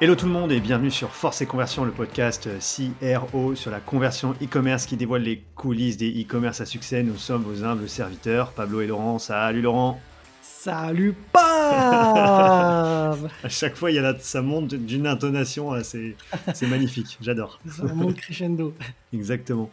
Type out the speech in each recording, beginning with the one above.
Hello tout le monde et bienvenue sur Force et Conversion, le podcast CRO sur la conversion e-commerce qui dévoile les coulisses des e-commerce à succès. Nous sommes vos humbles serviteurs, Pablo et Laurent. Salut Laurent. Salut Pam! À chaque fois, ça monte d'une intonation, c'est magnifique, j'adore. C'est un monde crescendo. Exactement.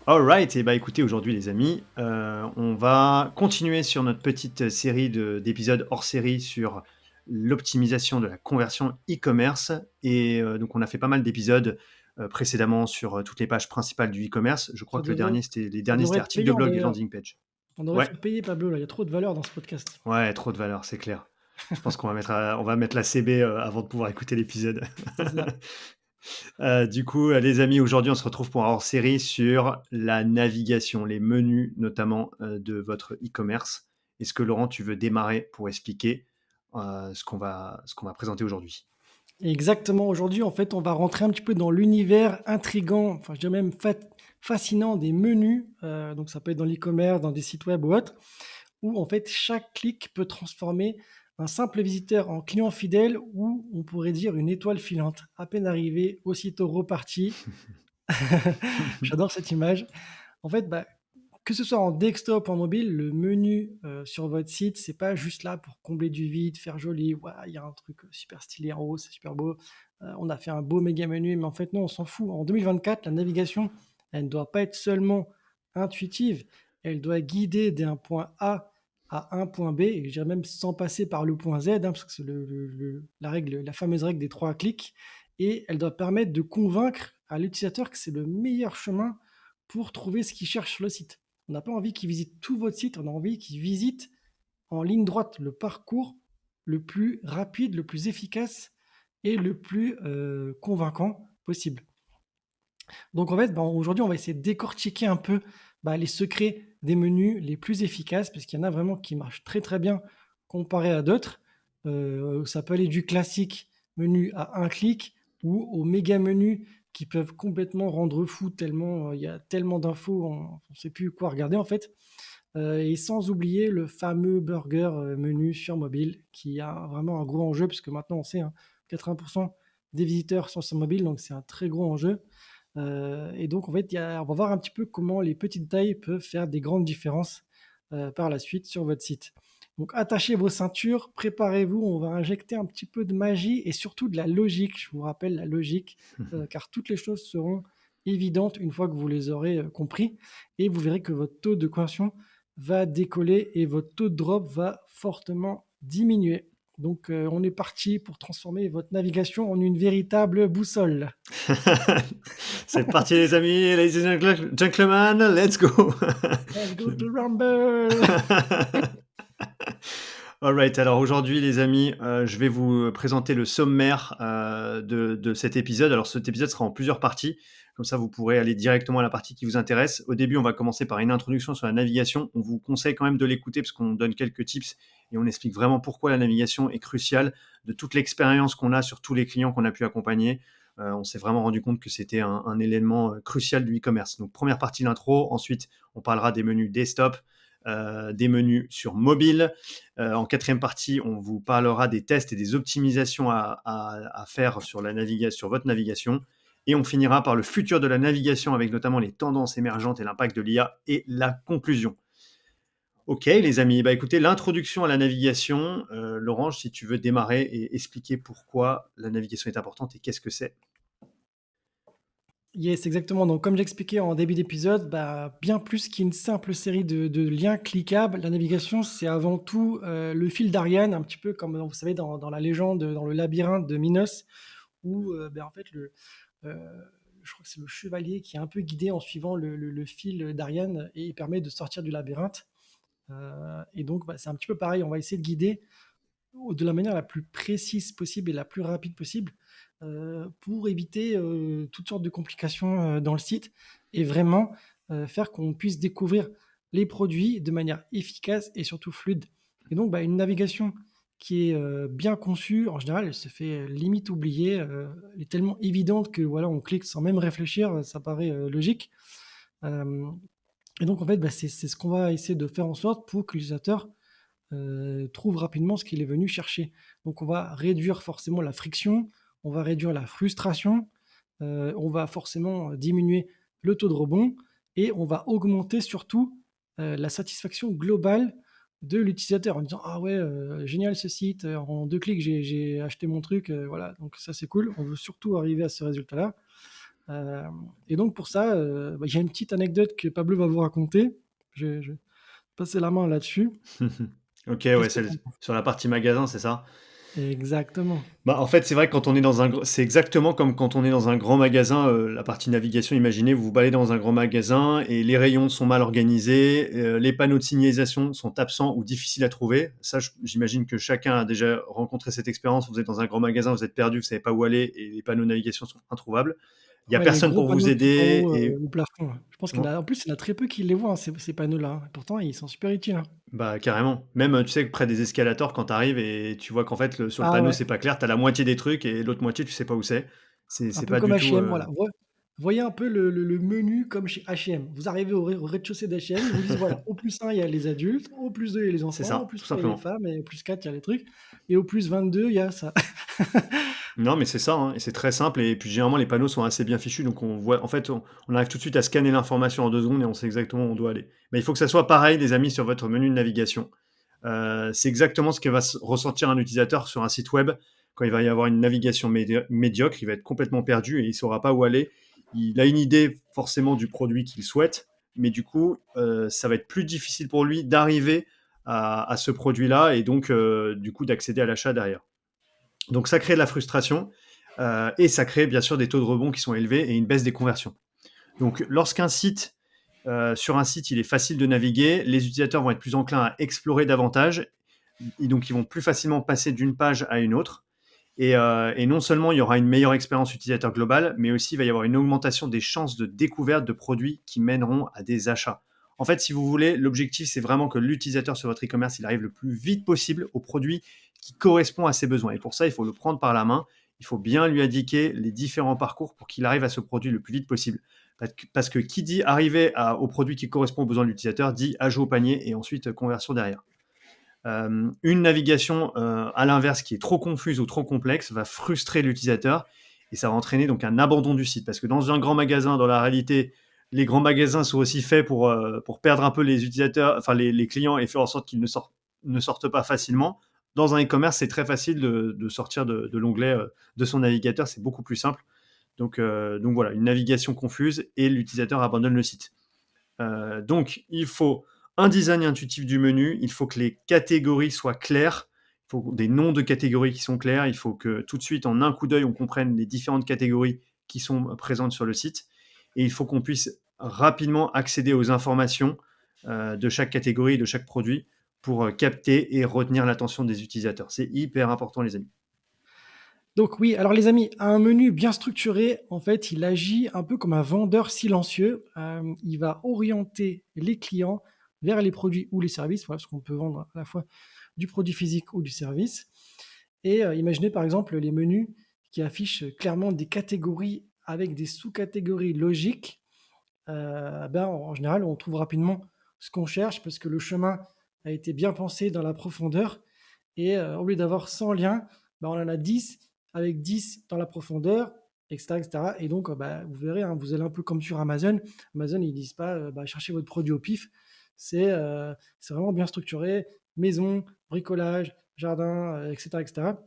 Alright, et bah écoutez, aujourd'hui les amis, on va continuer sur notre petite série d'épisodes hors série sur l'optimisation de la conversion e-commerce. Et donc on a fait pas mal d'épisodes précédemment sur toutes les pages principales du e-commerce. Je crois Ça que les devrait, derniers ça devrait c'était être articles de payant blog et d'ailleurs. landing page. On devrait te Ouais, faire payer Pablo, là. Il y a trop de valeur dans ce podcast. ouais, trop de valeur, c'est clair. Je pense on va mettre la CB avant de pouvoir écouter l'épisode. C'est ça. Du coup, les amis, aujourd'hui, on se retrouve pour un hors-série sur la navigation, les menus notamment de votre e-commerce. Est-ce que Laurent, tu veux démarrer pour expliquer ce qu'on va présenter aujourd'hui? Exactement. Aujourd'hui, en fait, on va rentrer un petit peu dans l'univers intrigant, enfin, je dirais même fascinant des menus. Donc, ça peut être dans l'e-commerce, dans des sites web ou autres, où en fait, chaque clic peut transformer un simple visiteur en client fidèle ou on pourrait dire une étoile filante. À peine arrivé, aussitôt reparti. J'adore cette image. En fait, que ce soit en desktop ou en mobile, le menu sur votre site, c'est pas juste là pour combler du vide, faire joli. Ouah, il y a un truc super stylé en haut, c'est super beau. On a fait un beau méga menu, mais en fait, non, on s'en fout. En 2024, la navigation, elle ne doit pas être seulement intuitive, elle doit guider d'un point A à un point B, et je dirais même sans passer par le point Z, hein, parce que c'est la règle, la fameuse règle des 3 clics, et elle doit permettre de convaincre à l'utilisateur que c'est le meilleur chemin pour trouver ce qu'il cherche sur le site. On n'a pas envie qu'il visite tout votre site, on a envie qu'il visite en ligne droite le parcours le plus rapide, le plus efficace et le plus convaincant possible. Donc en fait, aujourd'hui, on va essayer de décortiquer un peu les secrets des menus les plus efficaces, parce qu'il y en a vraiment qui marchent très très bien comparé à d'autres. Ça peut aller du classique menu à un clic ou aux méga menus qui peuvent complètement rendre fou tellement il y a tellement d'infos, on ne sait plus quoi regarder en fait. Et sans oublier le fameux burger menu sur mobile qui a vraiment un gros enjeu, puisque maintenant on sait, hein, 80% des visiteurs sont sur mobile, donc c'est un très gros enjeu. Et donc, en fait, on va voir un petit peu comment les petits détails peuvent faire des grandes différences par la suite sur votre site. Donc, attachez vos ceintures, préparez-vous, on va injecter un petit peu de magie et surtout de la logique. Je vous rappelle la logique, car toutes les choses seront évidentes une fois que vous les aurez compris. Et vous verrez que votre taux de conversion va décoller et votre taux de drop va fortement diminuer. Donc, on est parti pour transformer votre navigation en une véritable boussole. C'est parti les amis, ladies and gentlemen, let's go. Let's go to Rumble! Alright, alors aujourd'hui les amis, je vais vous présenter le sommaire de cet épisode. Alors cet épisode sera en plusieurs parties, comme ça vous pourrez aller directement à la partie qui vous intéresse. Au début, on va commencer par une introduction sur la navigation. On vous conseille quand même de l'écouter parce qu'on donne quelques tips et on explique vraiment pourquoi la navigation est cruciale, de toute l'expérience qu'on a sur tous les clients qu'on a pu accompagner. On s'est vraiment rendu compte que c'était un élément crucial du e-commerce. Donc première partie de l'intro, ensuite on parlera des menus desktop, des menus sur mobile. En quatrième partie, on vous parlera des tests et des optimisations à faire sur votre navigation. Et on finira par le futur de la navigation avec notamment les tendances émergentes et l'impact de l'IA et la conclusion. Ok les amis, écoutez, l'introduction à la navigation, Laurent, si tu veux démarrer et expliquer pourquoi la navigation est importante et qu'est-ce que c'est. Yes, exactement. Donc, comme j'expliquais en début d'épisode, bien plus qu'une simple série de liens cliquables, la navigation, c'est avant tout le fil d'Ariane, un petit peu comme vous savez dans la légende, dans le labyrinthe de Minos, où en fait, euh, je crois que c'est le chevalier qui est un peu guidé en suivant le fil d'Ariane et il permet de sortir du labyrinthe. Et donc, c'est un petit peu pareil. On va essayer de guider de la manière la plus précise possible et la plus rapide possible pour éviter toutes sortes de complications dans le site et vraiment faire qu'on puisse découvrir les produits de manière efficace et surtout fluide. Et donc, une navigation qui est bien conçue, en général, elle se fait limite oublier. Elle est tellement évidente que voilà, on clique sans même réfléchir, ça paraît logique. Euh, et donc, en fait, c'est ce qu'on va essayer de faire en sorte pour que l'utilisateur trouve rapidement ce qu'il est venu chercher. Donc on va réduire forcément la friction, on va réduire la frustration, on va forcément diminuer le taux de rebond et on va augmenter surtout la satisfaction globale de l'utilisateur en disant: «Ah ouais, génial ce site, en 2 clics j'ai acheté mon truc», voilà, donc ça c'est cool. On veut surtout arriver à ce résultat-là. Et donc pour ça, bah, il y a une petite anecdote que Pablo va vous raconter. Je vais passer la main là-dessus. OK, Qu'est-ce ouais, que c'est tu en penses? sur la partie magasin, c'est ça? Exactement. Bah, en fait, c'est vrai que quand on est dans un gr c'est exactement comme quand on est dans un grand magasin, la partie navigation, imaginez, vous vous baladez dans un grand magasin et les rayons sont mal organisés, les panneaux de signalisation sont absents ou difficiles à trouver. Ça, j'imagine que chacun a déjà rencontré cette expérience. Vous êtes dans un grand magasin, vous êtes perdu, vous savez pas où aller et les panneaux de navigation sont introuvables. Il y a Ouais, les personne gros pour vous panneaux tout en aider haut, et au plafond, là. Je pense qu'il y en a en plus, il y en a très peu qui les voient, hein, ces panneaux-là, hein. Pourtant, ils sont super utiles, hein. bah, carrément. Même, tu sais, près des escalators, quand tu arrives et tu vois qu'en fait, sur le Ah panneau, ouais, c'est pas clair, tu as la moitié des trucs et l'autre moitié, tu sais pas où c'est. un C'est peu pas comme du tout, H&M, voilà. Voyez un peu le menu comme chez H&M. Vous arrivez au rez-de-chaussée d'H&M, ils vous disent: «Voilà, au +1 il y a les adultes, au +2 il y a les c'est enfants, au ça, tout +3 il y a les simplement. femmes et au +4 il y a les trucs et au +22 il y a ça». Non, mais c'est ça, hein, et c'est très simple et puis généralement les panneaux sont assez bien fichus donc on voit en fait, on arrive tout de suite à scanner l'information en 2 secondes et on sait exactement où on doit aller. Mais il faut que ça soit pareil les amis sur votre menu de navigation. C'est exactement ce que va s ressentir un utilisateur sur un site web quand il va y avoir une navigation médiocre, il va être complètement perdu et il saura pas où aller. Il a une idée forcément du produit qu'il souhaite, mais du coup, ça va être plus difficile pour lui d'arriver à ce produit-là et donc du coup d'accéder à l'achat derrière. Donc ça crée de la frustration et ça crée bien sûr des taux de rebond qui sont élevés et une baisse des conversions. Donc lorsqu'un site, sur un site, il est facile de naviguer, les utilisateurs vont être plus enclins à explorer davantage et donc ils vont plus facilement passer d'une page à une autre. Et non seulement il y aura une meilleure expérience utilisateur globale, mais aussi il va y avoir une augmentation des chances de découverte de produits qui mèneront à des achats. En fait, si vous voulez, l'objectif, c'est vraiment que l'utilisateur sur votre e-commerce, il arrive le plus vite possible au produit qui correspond à ses besoins. Et pour ça, il faut le prendre par la main, il faut bien lui indiquer les différents parcours pour qu'il arrive à ce produit le plus vite possible. Parce que qui dit arriver au produit qui correspond aux besoins de l'utilisateur, dit ajout au panier et ensuite conversion derrière. Une navigation à l'inverse qui est trop confuse ou trop complexe va frustrer l'utilisateur et ça va entraîner donc un abandon du site. Parce que dans un grand magasin, dans la réalité, les grands magasins sont aussi faits pour perdre un peu les utilisateurs, enfin les clients et faire en sorte qu'ils ne sortent pas facilement. Dans un e-commerce, c'est très facile de sortir de l'onglet de son navigateur, c'est beaucoup plus simple. Donc voilà, une navigation confuse et l'utilisateur abandonne le site. Donc, il faut un design intuitif du menu, il faut que les catégories soient claires, il faut des noms de catégories qui sont clairs, il faut que tout de suite, en un coup d'œil, on comprenne les différentes catégories qui sont présentes sur le site, et il faut qu'on puisse rapidement accéder aux informations de chaque catégorie, de chaque produit, pour capter et retenir l'attention des utilisateurs. C'est hyper important, les amis. Donc oui, alors les amis, un menu bien structuré, en fait, il agit un peu comme un vendeur silencieux. Il va orienter les clients vers les produits ou les services, voilà, parce qu'on peut vendre à la fois du produit physique ou du service. Et imaginez par exemple les menus qui affichent clairement des catégories avec des sous-catégories logiques. Ben, en général, on trouve rapidement ce qu'on cherche parce que le chemin a été bien pensé dans la profondeur et au lieu d'avoir 100 liens, bah, on en a 10 avec 10 dans la profondeur, et cetera et donc bah, vous verrez, hein, vous allez un peu comme sur Amazon. Amazon, ils disent pas, bah, cherchez votre produit au pif. C'est vraiment bien structuré, maison, bricolage, jardin, et cetera.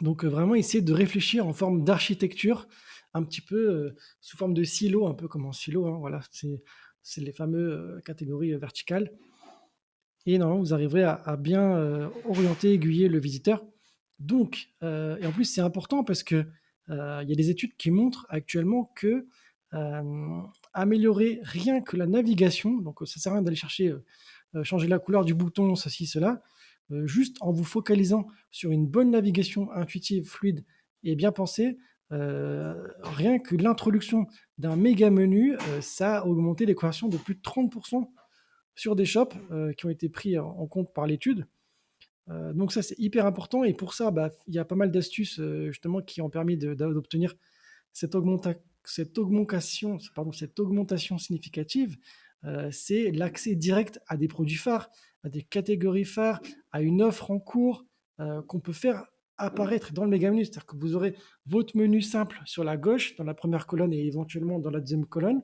Donc vraiment essayer de réfléchir en forme d'architecture, un petit peu, sous forme de silo, un peu comme un silo, hein, voilà. C'est les fameux, catégories, verticales et normalement vous arriverez à bien, orienter, aiguiller le visiteur. Donc et en plus c'est important parce que, il y a des études qui montrent actuellement que, améliorer rien que la navigation, donc ça sert à rien d'aller chercher, changer la couleur du bouton, ceci, cela, juste en vous focalisant sur une bonne navigation intuitive, fluide et bien pensée, rien que l'introduction d'un méga menu, ça a augmenté les conversions de plus de 30 sur des shops, qui ont été pris en compte par l'étude. Donc ça, c'est hyper important et pour ça, bah, il y a pas mal d'astuces, justement qui ont permis d'obtenir cette augmentation significative. c'est l'accès direct à des produits phares, à des catégories phares, à une offre en cours, qu'on peut faire apparaître dans le méga menu. C'est-à-dire que vous aurez votre menu simple sur la gauche, dans la première colonne et éventuellement dans la deuxième colonne.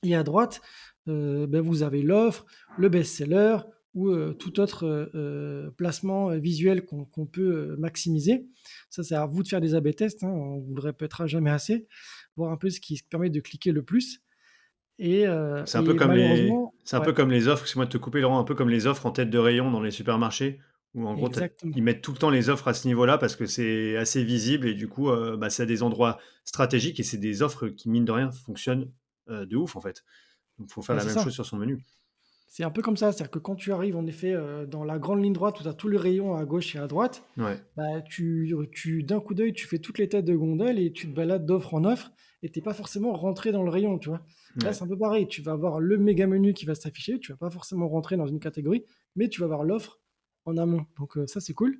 Et à droite, vous avez l'offre, le best-seller ou tout autre placement visuel qu'on peut maximiser. Ça, c'est à vous de faire des A/B tests, hein, on ne vous le répétera jamais assez, voir un peu ce qui permet de cliquer le plus. C'est un peu Et comme les malheureusement, c'est un ouais, peu comme les offres, excuse-moi de te couper Laurent, un peu comme les offres en tête de rayon dans les supermarchés où en gros exactement, ils mettent tout le temps les offres à ce niveau-là parce que c'est assez visible et du coup, c'est à des endroits stratégiques et c'est des offres qui mine de rien fonctionnent, de ouf en fait. Donc faut faire bah, la c'est même ça. chose sur son menu. C'est un peu comme ça, c'est-à-dire que quand tu arrives en effet, dans la grande ligne droite où tu as tous les rayons à gauche et à droite, Ouais, bah, tu d'un coup d'œil, tu fais toutes les têtes de gondole et tu te balades d'offre en offre et tu es pas forcément rentré dans le rayon, tu vois? Là, ouais, c'est un peu pareil, tu vas avoir le méga menu qui va s'afficher, tu vas pas forcément rentrer dans une catégorie, mais tu vas avoir l'offre en amont, donc ça, c'est cool.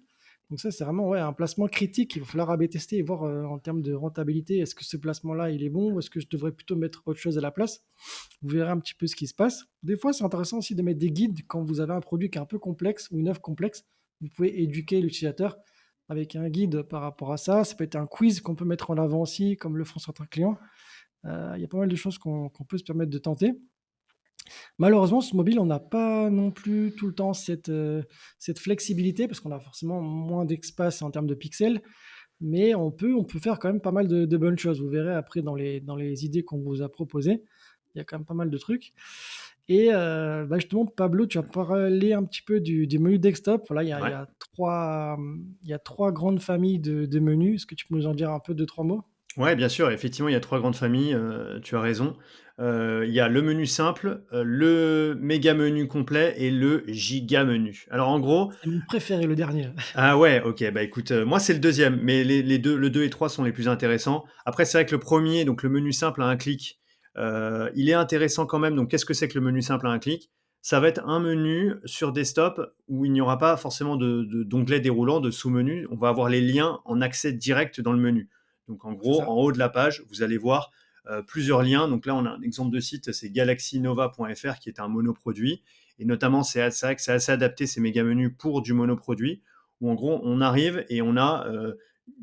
Donc ça, c'est vraiment, ouais, un placement critique. Il va falloir AB tester et voir, en termes de rentabilité, est-ce que ce placement-là, il est bon ou est-ce que je devrais plutôt mettre autre chose à la place? Vous verrez un petit peu ce qui se passe. Des fois, c'est intéressant aussi de mettre des guides quand vous avez un produit qui est un peu complexe ou une offre complexe. Vous pouvez éduquer l'utilisateur avec un guide par rapport à ça. Ça peut être un quiz qu'on peut mettre en avant aussi, comme le font certains clients. Il y a pas mal de choses qu'on peut se permettre de tenter. Malheureusement, sur mobile, on n'a pas non plus tout le temps cette flexibilité parce qu'on a forcément moins d'espace en termes de pixels, mais on peut faire quand même pas mal de bonnes choses. Vous verrez après dans les idées qu'on vous a proposées, il y a quand même pas mal de trucs. Et justement, Pablo, tu as parlé un petit peu du menu desktop. Voilà, ouais. il y a 3 grandes familles de menus. Est-ce que tu peux nous en dire un peu deux trois mots? Ouais, bien sûr, effectivement, il y a 3 grandes familles, tu as raison. Il y a le menu simple, le méga menu complet et le giga menu. Alors en gros, C'est mon préféré, le dernier. ah ouais, OK, bah, écoute, moi, c'est le deuxième, mais les 2, le 2 et 3 sont les plus intéressants. Après, c'est vrai que le premier, donc le menu simple à un clic, il est intéressant quand même. Donc qu'est-ce que c'est que le menu simple à un clic? Ça va être un menu sur desktop où il n'y aura pas forcément d'onglet déroulant, de sous-menu. On va avoir les liens en accès direct dans le menu. Donc en C'est gros, ça. en haut de la page, vous allez voir, plusieurs liens. Donc là, on a un exemple de site, c'est galaxynova.fr qui est un monoproduit et notamment, c'est vrai que c'est assez adapté ces méga menus pour du monoproduit où en gros, on arrive et on a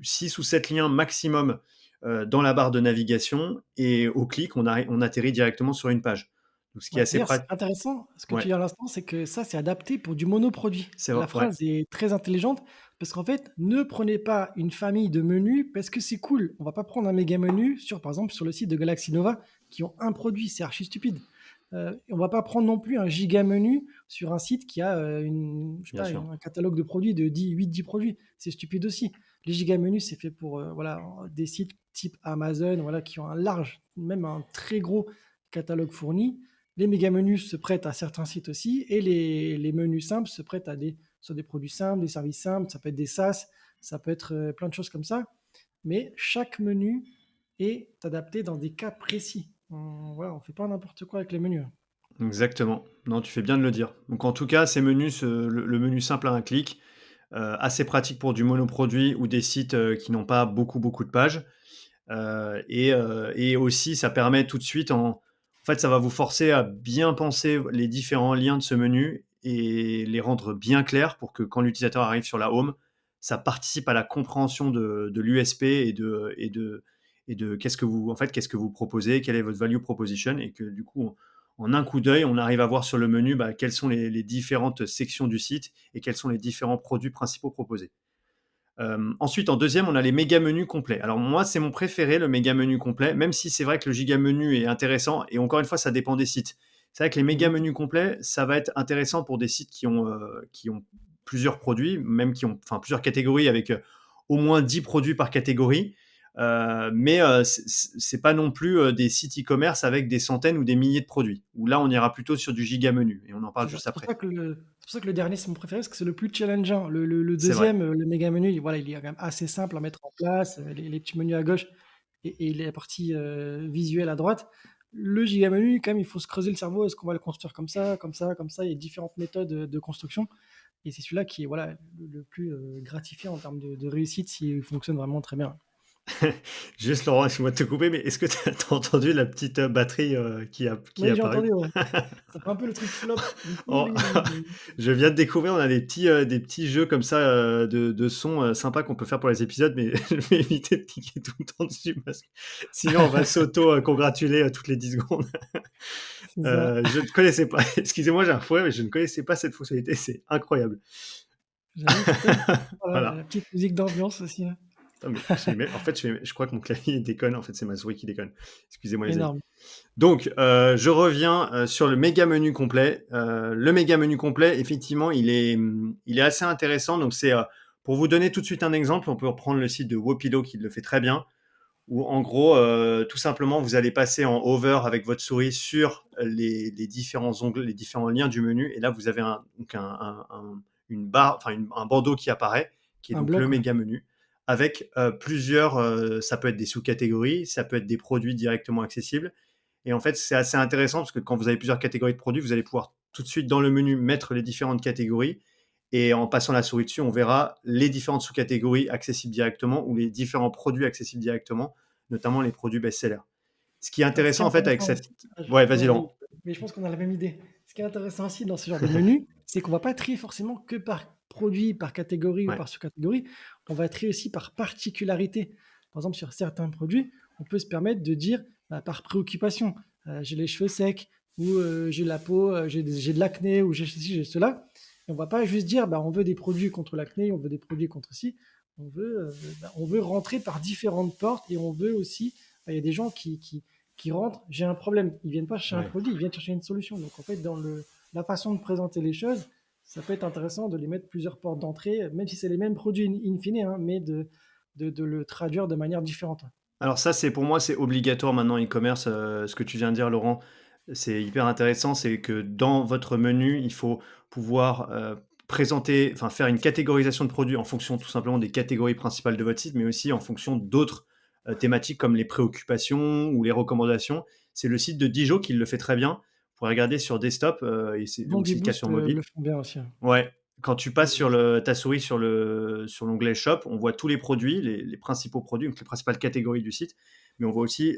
6 ou 7 liens maximum dans la barre de navigation et au clic, on atterrit directement sur une page. Donc, ce qui est Ouais, assez d'ailleurs, c'est pratique. intéressant ce que Ouais, tu dis à l'instant, c'est que ça, c'est adapté pour du monoproduit. c'est vrai, La ouais, phrase est très intelligente parce qu'en fait, ne prenez pas une famille de menus parce que c'est cool. On va pas prendre un méga menu sur, par exemple, sur le site de Galaxy Nova qui ont un produit, c'est archi stupide. On va pas prendre non plus un giga menu sur un site qui a je sais bien pas, sûr. un catalogue de produits de 8-10 produits. C'est stupide aussi. Les giga menus, c'est fait pour voilà, des sites type Amazon, voilà, qui ont un large, même un très gros catalogue fourni. Les méga menus se prêtent à certains sites aussi, et les menus simples se prêtent sur des produits simples, des services simples, ça peut être des SaaS, ça peut être plein de choses comme ça. Mais chaque menu est adapté dans des cas précis. Voilà, on fait pas n'importe quoi avec les menus, hein. Exactement. Non, tu fais bien de le dire. Donc en tout cas, ces menus, le menu simple à un clic, assez pratique pour du monoproduit ou des sites, qui n'ont pas beaucoup de pages. Et aussi ça permet tout de suite en fait, ça va vous forcer à bien penser les différents liens de ce menu et les rendre bien clairs pour que quand l'utilisateur arrive sur la home, ça participe à la compréhension de l'USP et de qu'est-ce que vous proposez, quelle est votre value proposition et que du coup, en un coup d'œil, on arrive à voir sur le menu, quelles sont les différentes sections du site et quels sont les différents produits principaux proposés. Ensuite, en deuxième, on a les méga menus complets. Alors moi, c'est mon préféré, le méga menu complet, même si c'est vrai que le giga menu est intéressant. Et encore une fois, ça dépend des sites. C'est vrai que les méga Mhm. menus complets, ça va être intéressant pour des sites qui ont plusieurs produits, même qui ont enfin, plusieurs catégories avec au moins 10 produits par catégorie. Mais c'est pas non plus des sites e-commerce avec des centaines ou des milliers de produits. Où là, on ira plutôt sur du giga menu. Et on en parle C'est ça. juste après. C'est pour ça que le dernier, c'est mon préféré, parce que c'est le plus challengeant. Le C'est vrai. deuxième, le méga menu, voilà, il est quand même assez simple à mettre en place, les petits menus à gauche et les parties visuelles à droite. Le giga menu, quand même, il faut se creuser le cerveau. Est-ce qu'on va le construire comme ça, comme ça, comme ça? Il y a différentes méthodes de construction. Et c'est celui-là qui est voilà, le plus gratifiant en termes de réussite s'il fonctionne vraiment très bien. Juste Laurent, excuse-moi de te couper, mais est-ce que tu as entendu la petite, batterie, qui est Oui, j'ai apparue? entendu, ouais. Ça fait un peu le truc flop. Du coup, Oh, oui, oui, oui. je viens de découvrir, on a des petits jeux comme ça, de son, sympas qu'on peut faire pour les épisodes, mais je vais éviter de cliquer tout le temps dessus parce que sinon on va s'auto, congratuler, toutes les 10 secondes. C'est ça. Je ne connaissais pas excusez-moi, j'ai un fouet, mais je ne connaissais pas cette fonctionnalité, c'est incroyable. J'avoue, c'est top. Voilà, Voilà. la petite musique d'ambiance aussi, hein. Non mais en fait, je crois que mon clavier déconne, en fait, c'est ma souris qui déconne. Excusez-moi les amis. Énorme. Donc, je reviens, sur le méga menu complet. Le méga menu complet, effectivement, il est assez intéressant. Donc c'est, pour vous donner tout de suite un exemple, on peut reprendre le site de Wopilo qui le fait très bien, où en gros, tout simplement, vous allez passer en hover avec votre souris sur les différents onglets, les différents liens du menu et là, vous avez donc une barre, enfin un bandeau qui apparaît, qui est Un donc le bloc, ouais. méga menu avec, plusieurs, ça peut être des sous-catégories, ça peut être des produits directement accessibles et en fait, c'est assez intéressant parce que quand vous avez plusieurs catégories de produits, vous allez pouvoir tout de suite dans le menu mettre les différentes catégories. Et en passant la souris dessus, on verra les différentes sous-catégories accessibles directement ou les différents produits accessibles directement, notamment les produits best-sellers. Ce qui est Alors, ce qui est intéressant en fait avec intéressant cette... aussi, ah, Ouais, vas-y vas-y, Laurent. mais je pense qu'on a la même idée. Ce qui est intéressant aussi dans ce genre de menu, c'est qu'on va pas trier forcément que par produit, par catégorie ou Ouais, par sous-catégorie. On va trier aussi par particularité. Par exemple, sur certains produits, on peut se permettre de dire par préoccupation. J'ai les cheveux secs, ou j'ai la peau, j'ai de l'acné, ou j'ai ceci, j'ai cela. Et on va pas juste dire on veut des produits contre l'acné, on veut des produits contre ci. On veut rentrer par différentes portes et on veut aussi. Il y a des gens qui rentrent, j'ai un problème. Ils viennent pas chercher un ouais. produit, ils viennent chercher une solution. Donc en fait, la façon de présenter les choses, ça peut être intéressant de les mettre plusieurs portes d'entrée, même si c'est les mêmes produits in fine, hein, mais de le traduire de manière différente. Alors ça, c'est pour moi, c'est obligatoire maintenant e-commerce, ce que tu viens de dire Laurent. C'est hyper intéressant, c'est que dans votre menu, il faut pouvoir, présenter, enfin faire une catégorisation de produits en fonction tout simplement des catégories principales de votre site, mais aussi en fonction d'autres, thématiques comme les préoccupations ou les recommandations. C'est le site de Dijo qui le fait très bien. Vous pourrez regarder sur desktop, et c'est Vendu aussi le cas sur Boost mobile. le font bien aussi, hein. Ouais, quand tu passes Vendu sur Boost. ta souris sur l'onglet shop, on voit tous les produits, les principaux produits, donc les principales catégories du site, mais on voit aussi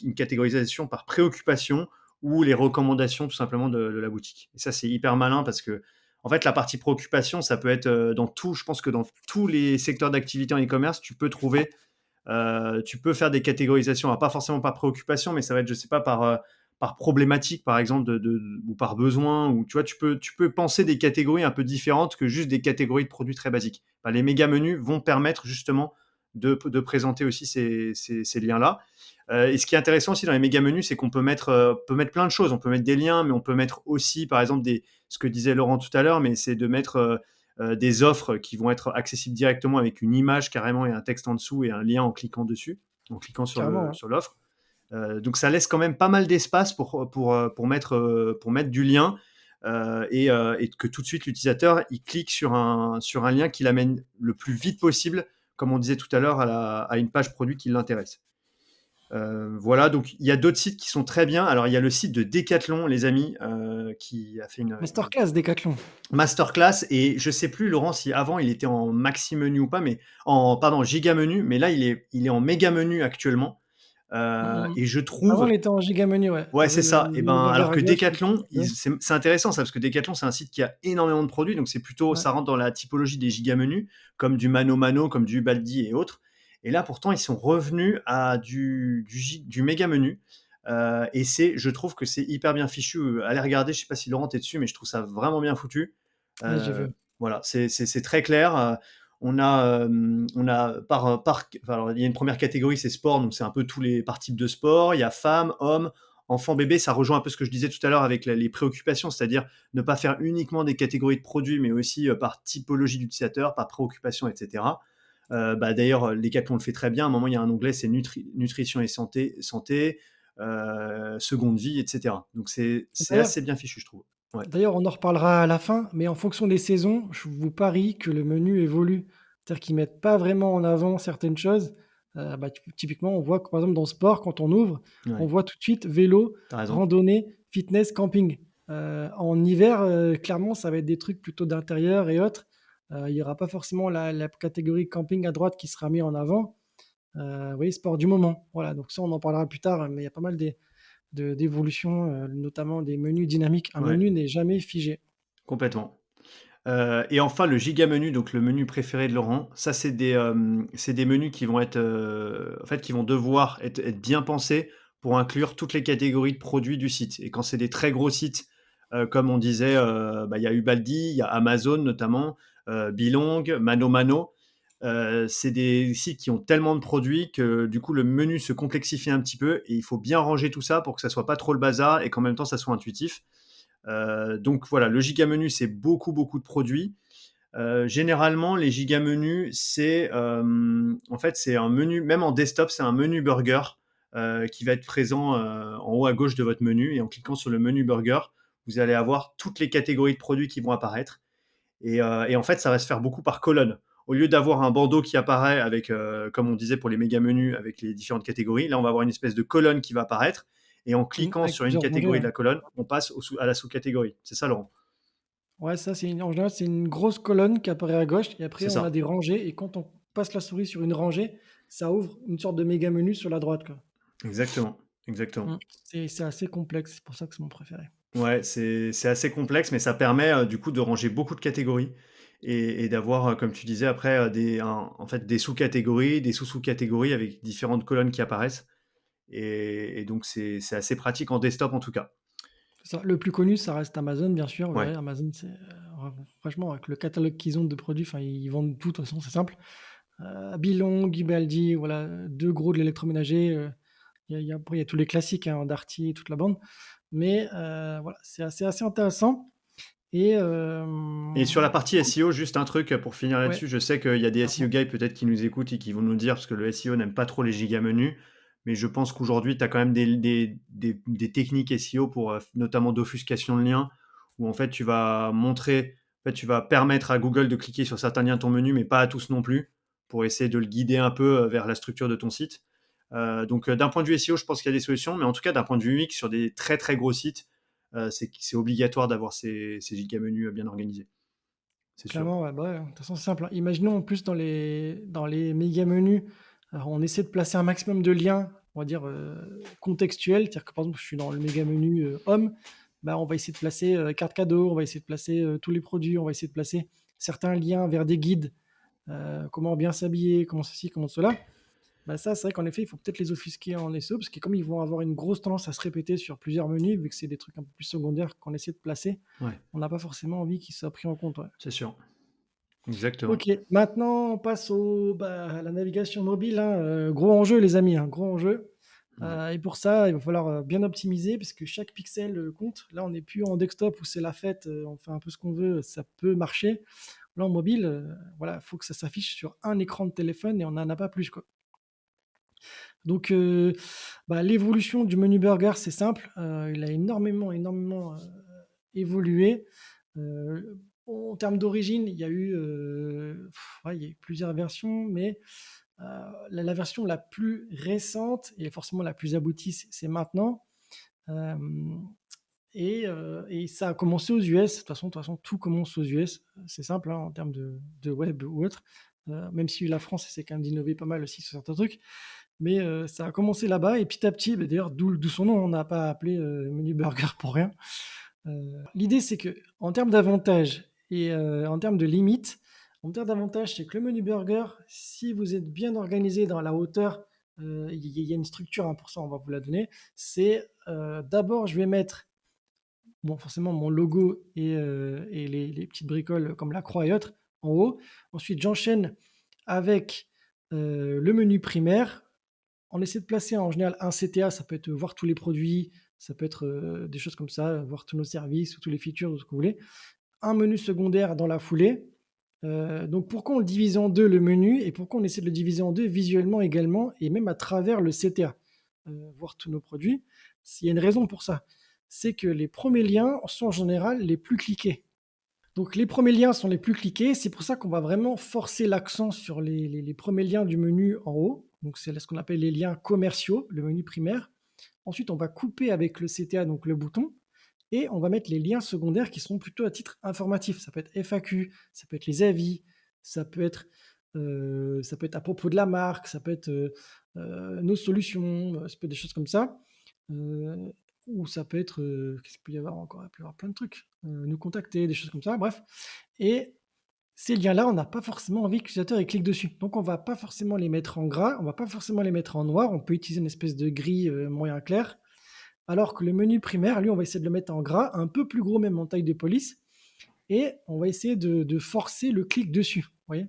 une catégorisation par préoccupation ou les recommandations tout simplement de la boutique. Et ça, c'est hyper malin parce que, en fait, la partie préoccupation, ça peut être dans tout, je pense que dans tous les secteurs d'activité en e-commerce, tu peux faire des catégorisations, alors pas forcément par préoccupation, mais ça va être, je sais pas, par problématique, par exemple, ou par besoin, ou tu vois, tu peux penser des catégories un peu différentes que juste des catégories de produits très basiques. Enfin, les méga menus vont permettre justement de présenter aussi ces liens-là. Et ce qui est intéressant aussi dans les méga menus, c'est qu'on peut mettre plein de choses. On peut mettre des liens, mais on peut mettre aussi, par exemple, ce que disait Laurent tout à l'heure, mais c'est de mettre des offres qui vont être accessibles directement avec une image carrément et un texte en dessous et un lien en cliquant dessus, en cliquant Carrément, hein. sur l'offre. Donc ça laisse quand même pas mal d'espace pour mettre du lien et que tout de suite l'utilisateur il clique sur un lien qui l'amène le plus vite possible, comme on disait tout à l'heure, à une page produit qui l'intéresse. Voilà, donc il y a d'autres sites qui sont très bien. Alors il y a le site de Decathlon, les amis, qui a fait une Masterclass Decathlon. masterclass et je sais plus Laurent si avant il était en maxi menu ou pas, mais pardon, giga menu, mais là il est en méga menu actuellement. Mm, mm. Et je Avant, trouve... il était en giga menu, ouais. Ouais, c'est Avec ça. Et ben, le vert alors à que gauche, le Decathlon, petit bleu. c'est intéressant ça, parce que Decathlon, c'est un site qui a énormément de produits, donc c'est plutôt, Ouais. ça rentre dans la typologie des giga menus, comme du Mano Mano, comme du Baldi et autres. Et là, pourtant, ils sont revenus à du méga menu. Et je trouve que c'est hyper bien fichu. Allez regarder, je sais pas si Laurent est dessus, mais je trouve ça vraiment bien foutu. Ouais, j'ai Euh, vu. voilà, c'est très clair. Enfin, alors, il y a une première catégorie, c'est sport, donc c'est un peu tous les par type de sport. Il y a femmes, hommes, enfants, bébés. Ça rejoint un peu ce que je disais tout à l'heure avec les préoccupations, c'est-à-dire ne pas faire uniquement des catégories de produits, mais aussi par typologie d'utilisateur, par préoccupation, etc. D'ailleurs, Decathlon le fait très bien. À un moment, il y a un onglet, c'est nutrition et santé, seconde vie, etc. Donc c'est D'ailleurs, assez bien fichu, je trouve. Ouais, D'ailleurs, on en reparlera à la fin, mais en fonction des saisons, je vous parie que le menu évolue. C'est-à-dire qu'ils mettent pas vraiment en avant certaines choses. Typiquement, on voit que, par exemple, dans le sport, quand on ouvre, on ouais, voit tout de suite vélo, t'as raison. randonnée, fitness, camping. En hiver, clairement, ça va être des trucs plutôt d'intérieur et autres. Il y aura pas forcément la catégorie camping à droite qui sera mis en avant. Vous voyez, sport du moment. Voilà, donc ça, on en parlera plus tard, mais il y a pas mal d'évolutions, notamment des menus dynamiques. Un Ouais, menu n'est jamais figé. complètement. Et enfin le giga menu, donc le menu préféré de Laurent, ça c'est des menus qui vont être, en fait, qui vont devoir être bien pensés pour inclure toutes les catégories de produits du site et quand c'est des très gros sites, comme on disait, bah, il y a Ubaldi, il y a Amazon notamment, Bilong, Mano Mano, c'est des sites qui ont tellement de produits que du coup le menu se complexifie un petit peu et il faut bien ranger tout ça pour que ça soit pas trop le bazar et qu'en même temps ça soit intuitif. Donc voilà, le giga menu, c'est beaucoup, beaucoup de produits. Généralement, les giga menus, c'est en fait, c'est un menu, même en desktop, c'est un menu burger qui va être présent en haut à gauche de votre menu. Et en cliquant sur le menu burger, vous allez avoir toutes les catégories de produits qui vont apparaître. Et en fait, ça va se faire beaucoup par colonne. Au lieu d'avoir un bandeau qui apparaît avec, comme on disait pour les méga menus, avec les différentes catégories, là, on va avoir une espèce de colonne qui va apparaître. Et en cliquant Avec sur une plusieurs rangées, catégorie ouais. de la colonne, on passe à la sous-catégorie. C'est ça, Laurent? Ouais, ça, en général, c'est une grosse colonne qui apparaît à gauche et après C'est on a ça. des rangées et quand on passe la souris sur une rangée, ça ouvre une sorte de méga menu sur la droite, quoi. Exactement. Exactement. Mmh. C'est assez complexe, c'est pour ça que c'est mon préféré. Ouais, c'est assez complexe, mais ça permet, du coup, de ranger beaucoup de catégories et d'avoir, comme tu disais après, en fait, des sous-catégories, des sous-sous-catégories avec différentes colonnes qui apparaissent et donc c'est assez pratique en desktop, en tout cas. C'est ça. Le plus connu, ça reste Amazon, bien sûr. Ouais, Ouais, Amazon, franchement, avec le catalogue qu'ils ont de produits, enfin, ils vendent tout, de toute façon, c'est simple. Billon, Gibaldi, voilà, 2 gros de l'électroménager, après, il y a tous les classiques, hein, Darty, toute la bande. Mais voilà, c'est assez intéressant et et sur la partie cool. SEO, juste un truc, pour finir Ouais, là-dessus. Je sais qu'il y a des pardon. SEO guys peut-être qui nous écoutent et qui vont nous dire parce que le SEO n'aime pas trop les giga menus, mais je pense qu'aujourd'hui, tu as quand même des techniques SEO pour, notamment d'offuscation de liens, où en fait, tu vas permettre à Google de cliquer sur certains liens de ton menu, mais pas à tous non plus, pour essayer de le guider un peu, vers la structure de ton site. Donc, d'un point de vue SEO, je pense qu'il y a des solutions, mais en tout cas, d'un point de vue UX, sur des très, très gros sites, c'est obligatoire d'avoir ces giga menus, bien organisés. C'est sûr. Clairement, ouais, bah, ouais, de toute façon, c'est simple, hein. Imaginons en plus dans les méga menus, alors on essaie de placer un maximum de liens, on va dire, contextuels. C'est-à-dire que, par exemple, je suis dans le méga menu, homme, bah, on va essayer de placer, carte cadeau, on va essayer de placer, tous les produits, on va essayer de placer certains liens vers des guides, comment bien s'habiller, comment ceci, comment cela. Bah, ça, c'est vrai qu'en effet, il faut peut-être les offusquer en SEO parce que comme ils vont avoir une grosse tendance à se répéter sur plusieurs menus, vu que c'est des trucs un peu plus secondaires qu'on essaie de placer, Ouais, on n'a pas forcément envie qu'ils soient pris en compte, ouais. c'est sûr. Exactement. OK, maintenant on passe à la navigation mobile, hein, gros enjeu les amis, hein, gros enjeu, Ouais. et pour ça, il va falloir, bien optimiser parce que chaque pixel, compte. Là, on n'est plus en desktop où c'est la fête, on fait un peu ce qu'on veut, ça peut marcher. Là, en mobile, voilà, il faut que ça s'affiche sur un écran de téléphone et on n'en a pas plus, quoi. Donc bah, l'évolution du menu burger, c'est simple, il a énormément, évolué. Heu, En termes d'origine, il y a eu, ouais, il y a eu plusieurs versions, mais la version la plus récente et forcément la plus aboutie, c'est maintenant. Hem et ça a commencé aux US. De toute façon, tout commence aux US. C'est simple, hein, en termes de web ou autre, même si la France essaie quand même d'innover pas mal aussi sur certains trucs. Mais ça a commencé là-bas et petit à petit, bah, d'ailleurs, d'où son nom, on n'a pas appelé, menu burger pour rien. L'idée, c'est que en termes d'avantages et en termes de limites, en termes d'avantages, c'est que le menu burger, si vous êtes bien organisé dans la hauteur, il y a une structure, hein, pour ça, on va vous la donner. C'est, d'abord, je vais mettre, bon, forcément, mon logo et les petites bricoles comme la croix et autres en haut. Ensuite, j'enchaîne avec, le menu primaire. On essaie de placer en général un CTA, ça peut être voir tous les produits, ça peut être, des choses comme ça, voir tous nos services ou tous les features ou ce que vous voulez. Un menu secondaire dans la foulée. Donc pourquoi on le divise en 2 le menu et pourquoi on essaie de le diviser en 2 visuellement également et même à travers le CTA? Voir tous nos produits. Il y a une raison pour ça. C'est que les premiers liens sont en général les plus cliqués. Donc les premiers liens sont les plus cliqués, c'est pour ça qu'on va vraiment forcer l'accent sur les premiers liens du menu en haut. Donc c'est ce qu'on appelle les liens commerciaux, le menu primaire. Ensuite, on va couper avec le CTA, donc le bouton, et on va mettre les liens secondaires qui seront plutôt à titre informatif. Ça peut être FAQ, ça peut être les avis, ça peut être ça peut être à propos de la marque, ça peut être, nos solutions, ça peut être des choses comme ça. Heu, ou ça peut être, qu'est-ce qu'il peut y avoir encore? Il peut y avoir plein de trucs, nous contacter, des choses comme ça, bref. Et ces liens-là, on n'a pas forcément envie que l'utilisateur il clique dessus. Donc on va pas forcément les mettre en gras, on va pas forcément les mettre en noir, on peut utiliser une espèce de grille, moyen clair. Alors que le menu primaire, lui, on va essayer de le mettre en gras, un peu plus gros même en taille de police et on va essayer de forcer le clic dessus, vous voyez?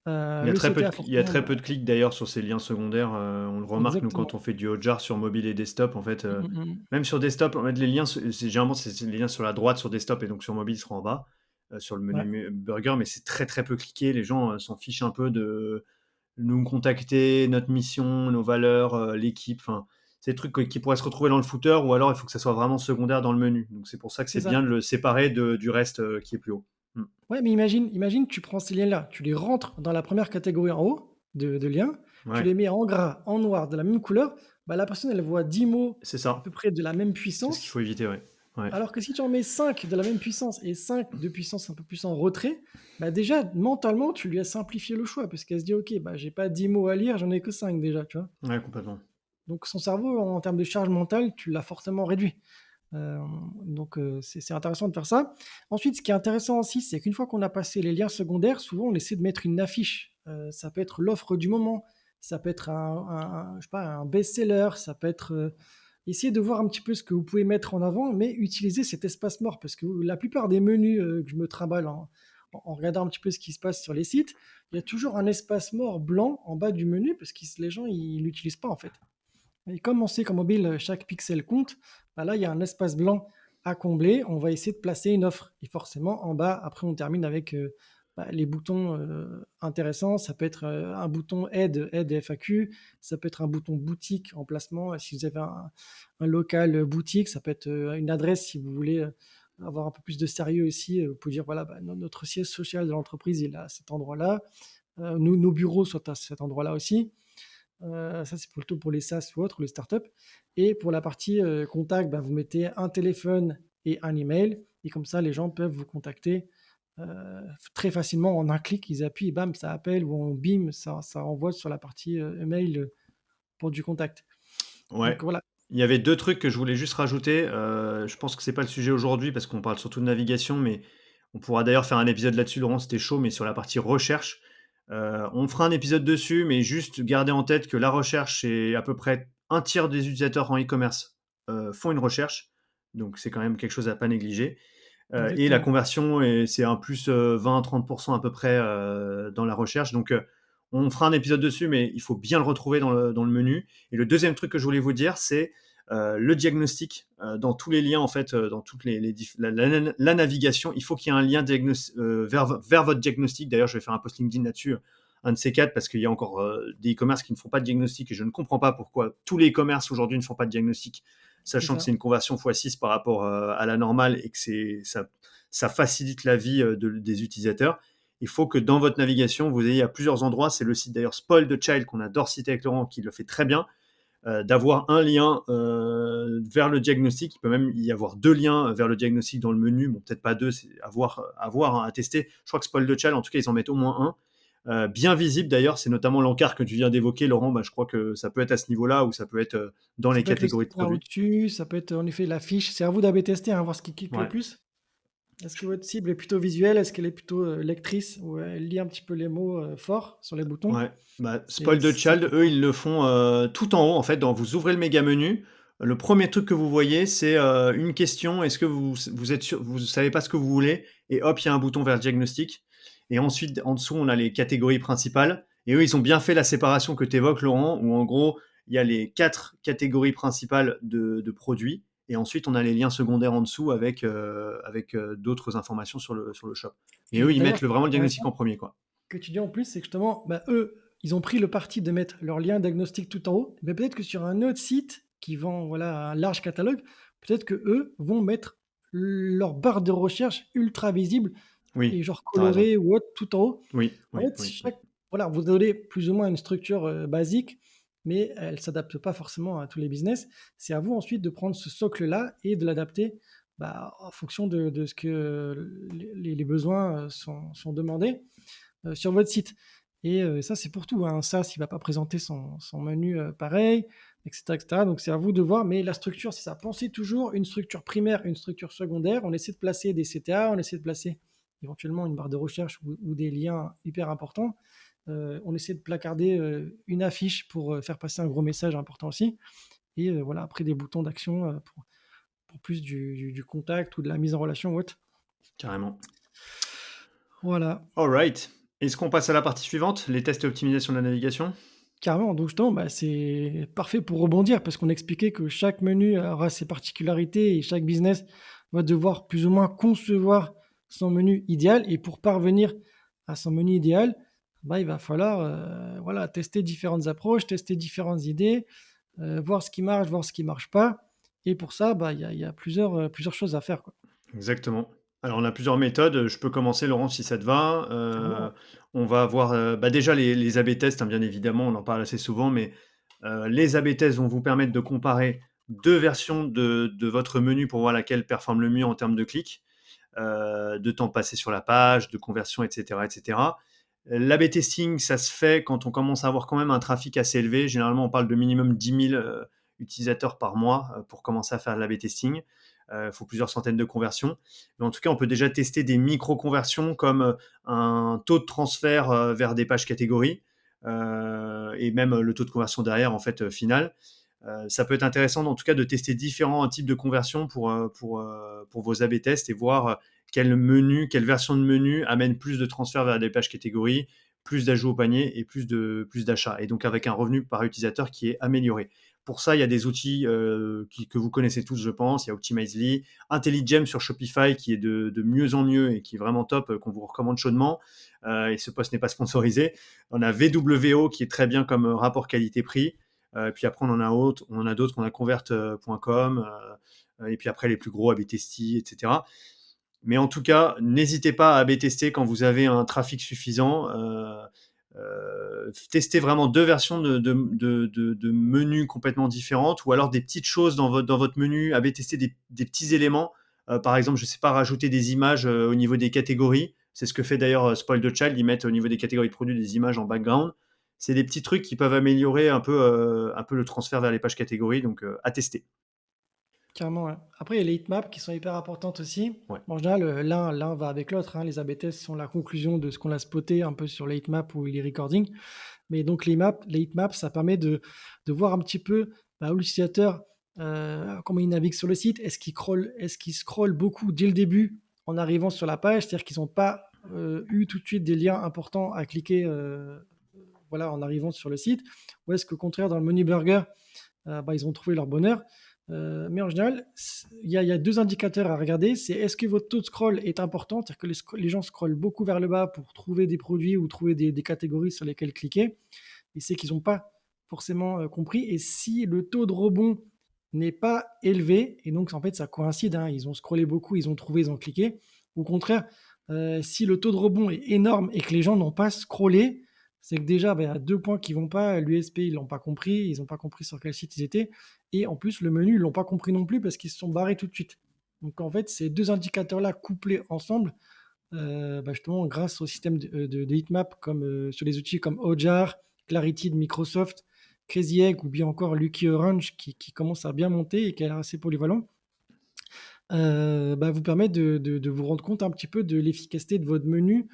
Le CTA Il y a forcément, très bah peu de clics d'ailleurs sur ces liens secondaires, on le remarque nous quand exactement. on fait du Hotjar sur mobile et desktop en fait, Mmh mh, mmh. même sur desktop en fait les liens c'est généralement c'est les liens sur la droite sur desktop et donc sur mobile ils seront en bas, sur le menu Ouais, burger mais c'est très, très peu cliqué. Les gens, s'en fichent un peu de nous contacter, notre mission, nos valeurs, l'équipe, enfin, c'est des trucs qui pourraient se retrouver dans le footer ou alors il faut que ça soit vraiment secondaire dans le menu. Donc c'est pour ça que c'est c'est ça. bien de le séparer du reste, qui est plus haut. Mmh. Ouais, mais imagine, tu prends ces liens-là, tu les rentres dans la première catégorie en haut de liens, tu Ouais, les mets en gras, en noir, de la même couleur, bah, la personne, elle voit 10 mots c'est à ça. peu près de la même C'est ce qu'il faut puissance, éviter, ouais. Ouais. alors que si tu en mets 5 de la même puissance et 5 de puissance un peu plus en retrait, bah, déjà, mentalement, tu lui as simplifié le choix parce qu'elle se dit: «OK, bah, j'ai pas 10 mots à lire, j'en ai que 5 déjà», tu vois? Ouais, complètement. Donc son cerveau, en termes de charge mentale, tu l'as fortement réduit. Donc c'est intéressant de faire ça. Ensuite, ce qui est intéressant aussi, c'est qu'une fois qu'on a passé les liens secondaires, souvent on essaie de mettre une affiche. Ça peut être l'offre du moment, ça peut être je sais pas, un best-seller, ça peut être, essayer de voir un petit peu ce que vous pouvez mettre en avant, mais utiliser cet espace mort parce que la plupart des menus, que je me trimballe en regardant un petit peu ce qui se passe sur les sites, il y a toujours un espace mort blanc en bas du menu parce que les gens ils l'utilisent pas en fait. Et comme on sait qu'en mobile, chaque pixel compte, bah là, il y a un espace blanc à combler. On va essayer de placer une offre. Et forcément, en bas, après, on termine avec bah, les boutons intéressants. Ça peut être un bouton aide FAQ. Ça peut être un bouton boutique en placement. Si vous avez un local boutique, ça peut être une adresse si vous voulez avoir un peu plus de sérieux aussi. Vous pouvez dire, voilà, bah, notre siège social de l'entreprise, il est à cet endroit-là. Nos bureaux sont à cet endroit-là aussi. Ça, c'est plutôt pour les SaaS ou autres, les startups. Et pour la partie contact, bah, vous mettez un téléphone et un email. Et comme ça, les gens peuvent vous contacter très facilement en un clic. Ils appuient et bam, ça appelle ou en bim, ça envoie sur la partie email pour du contact. Ouais. Donc voilà, Il y avait 2 trucs que je voulais juste rajouter, je pense que c'est pas le sujet aujourd'hui parce qu'on parle surtout de navigation, mais on pourra d'ailleurs faire un épisode là-dessus, Laurent, c'était chaud, mais sur la partie recherche. On fera un épisode dessus, mais juste gardez en tête que la recherche, c'est à peu près un tiers des utilisateurs en e-commerce, font une recherche, donc c'est quand même quelque chose à pas négliger. Et la exactement. conversion c'est un plus, 20-30 à peu près, dans la recherche donc on fera un épisode dessus, mais il faut bien le retrouver dans le menu et le deuxième truc que je voulais vous dire, c'est, le diagnostic, dans tous les liens en fait, dans toutes les diff la navigation, il faut qu'il y ait un lien vers votre diagnostic. D'ailleurs, je vais faire un post LinkedIn là-dessus, un de ces 4 parce qu'il y a encore, des e-commerce qui ne font pas de diagnostic et je ne comprends pas pourquoi tous les e-commerce aujourd'hui ne font pas de diagnostic. C'est Sachant que c'est ça. une conversion x6 par rapport, à la normale et que ça facilite la vie, des utilisateurs. Il faut que dans votre navigation, vous ayez à plusieurs endroits, c'est le site d'ailleurs Spoil the Child qu'on adore citer avec Laurent, qui le fait très bien, d'avoir un lien, vers le diagnostic. Il peut même y avoir 2 liens vers le diagnostic dans le menu. Bon, peut-être pas 2, c'est à voir, hein, à tester. Je crois que Spoil the Child, en tout cas, ils en mettent au moins un. Bien visible d'ailleurs, c'est notamment l'encart que tu viens d'évoquer, Laurent. Bah, je crois que ça peut être à ce niveau-là ou ça peut être, dans Ça les peut être le catégories de sticker produits. au-dessus, ça peut être en effet l'affiche. C'est à vous d'AB tester, hein, voir ce qui clique le Ouais. plus. Est-ce que votre cible est plutôt visuelle? Est-ce qu'elle est plutôt, lectrice? Ou elle lit un petit peu les mots, forts sur les boutons? Ouais, bah, C'est Spoil the c'est Child, eux, important. ils le font, tout en haut, en fait, dans vous ouvrez le méga menu, le premier truc que vous voyez, c'est, une question: «Est-ce que vous êtes sûr vous savez pas ce que vous voulez?» et hop, il y a un bouton vers le diagnostic et ensuite, en dessous, on a les catégories principales et eux, ils ont bien fait la séparation que tu évoques, Laurent, où en gros, il y a les 4 catégories principales de produits et ensuite on a les liens secondaires en dessous avec, d'autres informations sur le shop et eux, Et ils d'ailleurs, mettent ce le qui est vraiment le diagnostic intéressant en premier quoi. que tu dis en plus, c'est que justement, bah, eux, ils ont pris le parti de mettre leur lien diagnostic tout en haut, mais peut-être que sur un autre site qui vend, voilà, un large catalogue, peut-être qu'eux vont mettre leur barre de recherche ultra visible et Oui, genre tu as raison. colorée ou autre tout en haut. Oui, En oui, fait, oui, oui. voilà, vous donnez plus ou moins une structure, basique, mais elle ne s'adapte pas forcément à tous les business. C'est à vous ensuite de prendre ce socle-là et de l'adapter, bah, en fonction de ce que les besoins, sont demandés, sur votre site. Et ça, c'est pour tout, hein. Un SaaS, il va pas présenter son menu, pareil, et cetera, et cetera. Donc c'est à vous de voir, mais la structure, c'est ça. Pensez toujours une structure primaire, une structure secondaire. On essaie de placer des CTA, on essaie de placer éventuellement une barre de recherche ou des liens hyper importants. On essaie de placarder, une affiche pour, faire passer un gros message important aussi. Et voilà, après des boutons d'action, pour plus du contact ou de la mise en relation ou autre. Carrément. Voilà. Alright. Est-ce qu'on passe à la partie suivante, les tests et optimisation de la navigation? Carrément, donc justement, bah, c'est parfait pour rebondir parce qu'on expliquait que chaque menu aura ses particularités et chaque business va devoir plus ou moins concevoir son menu idéal. Et pour parvenir à son menu idéal, bah, il va falloir voilà, tester différentes approches, tester différentes idées, voir ce qui marche, voir ce qui marche pas. Et pour ça, bah, il y a plusieurs choses à faire, quoi. Exactement. Alors, on a plusieurs méthodes. Je peux commencer, Laurent, si ça te va. Carrément. On va avoir bah, déjà les A/B tests, hein, bien évidemment, on en parle assez souvent, mais les A/B tests vont vous permettre de comparer deux versions de votre menu pour voir laquelle performe le mieux en termes de clics, de temps passé sur la page, de conversion, etc. etc. L'A/B testing, ça se fait quand on commence à avoir quand même un trafic assez élevé. Généralement, on parle de minimum 10 000 utilisateurs par mois pour commencer à faire de l'A/B testing. Il faut plusieurs centaines de conversions. Mais en tout cas, on peut déjà tester des micro-conversions comme un taux de transfert vers des pages catégories et même le taux de conversion derrière, en fait, final. Ça peut être intéressant, en tout cas, de tester différents types de conversions pour vos A/B tests et voir quel menu, quelle version de menu amène plus de transferts vers des pages catégories, plus d'ajouts au panier et plus d'achats. Et donc avec un revenu par utilisateur qui est amélioré. Pour ça, il y a des outils que vous connaissez tous, je pense. Il y a Optimizely, IntelliGem sur Shopify qui est de mieux en mieux et qui est vraiment top, qu'on vous recommande chaudement. Et ce post n'est pas sponsorisé. On a VWO qui est très bien comme rapport qualité-prix. Puis après, on en a d'autres. On a convert.com. Et puis après, les plus gros, ABTesty, etc. Mais en tout cas, n'hésitez pas à A/B tester quand vous avez un trafic suffisant. Testez vraiment deux versions de menus complètement différentes ou alors des petites choses dans votre menu. A/B tester des petits éléments. Par exemple, je ne sais pas, rajouter des images au niveau des catégories. C'est ce que fait d'ailleurs Spoil the Child. Ils mettent au niveau des catégories de produits des images en background. C'est des petits trucs qui peuvent améliorer un peu le transfert vers les pages catégories. Donc, à tester. Carrément, ouais. Après, il y a les heatmaps qui sont hyper importantes aussi. Ouais. En général, l'un va avec l'autre, hein. Les A/B tests sont la conclusion de ce qu'on a spoté un peu sur les heatmaps ou les recordings. Mais donc les heatmaps, ça permet de voir un petit peu, bah, où l'utilisateur, comment il navigue sur le site. Est-ce qu'il scrolle beaucoup dès le début en arrivant sur la page? C'est-à-dire qu'ils n'ont pas, eu tout de suite des liens importants à cliquer, voilà, en arrivant sur le site? Ou est-ce qu'au contraire, dans le menu burger, bah, ils ont trouvé leur bonheur? Mais en général, il y a 2 indicateurs à regarder. C'est est-ce que votre taux de scroll est important? C'est-à-dire que les gens scrollent beaucoup vers le bas pour trouver des produits ou trouver des catégories sur lesquelles cliquer et c'est qu'ils n'ont pas forcément, compris et si le taux de rebond n'est pas élevé et donc en fait ça coïncide, hein, ils ont scrollé beaucoup, ils ont trouvé, ils ont cliqué. Au contraire, si le taux de rebond est énorme et que les gens n'ont pas scrollé, c'est que déjà, bah, il y a 2 points qui vont pas. L'USP, ils l'ont pas compris, ils n'ont pas compris sur quel site ils étaient et en plus le menu, ils l'ont pas compris non plus parce qu'ils se sont barrés tout de suite. Donc en fait, ces 2 indicateurs-là couplés ensemble, bah, justement grâce au système de heatmap comme, sur les outils comme Hotjar, Clarity de Microsoft, Crazy Egg ou bien encore Lucky Orange qui commence à bien monter et qui a l'air assez polyvalent, bah, vous permet de vous rendre compte un petit peu de l'efficacité de votre menu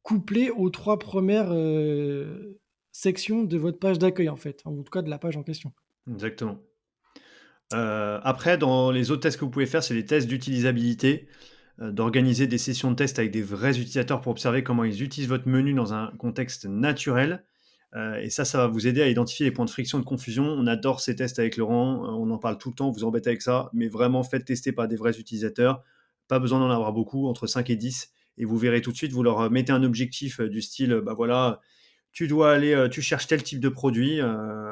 couplé aux 3 premières sections de votre page d'accueil en fait, en tout cas de la page en question. Exactement. Après, dans les autres tests que vous pouvez faire, c'est des tests d'utilisabilité, d'organiser des sessions de test avec des vrais utilisateurs pour observer comment ils utilisent votre menu dans un contexte naturel. Et ça va vous aider à identifier les points de friction et de confusion. On adore ces tests avec Laurent, on en parle tout le temps, vous embêtez avec ça, mais vraiment faites tester par des vrais utilisateurs. Pas besoin d'en avoir beaucoup, entre 5 et 10, et vous verrez tout de suite, vous leur mettez un objectif du style, bah voilà, tu dois aller, tu cherches tel type de produit,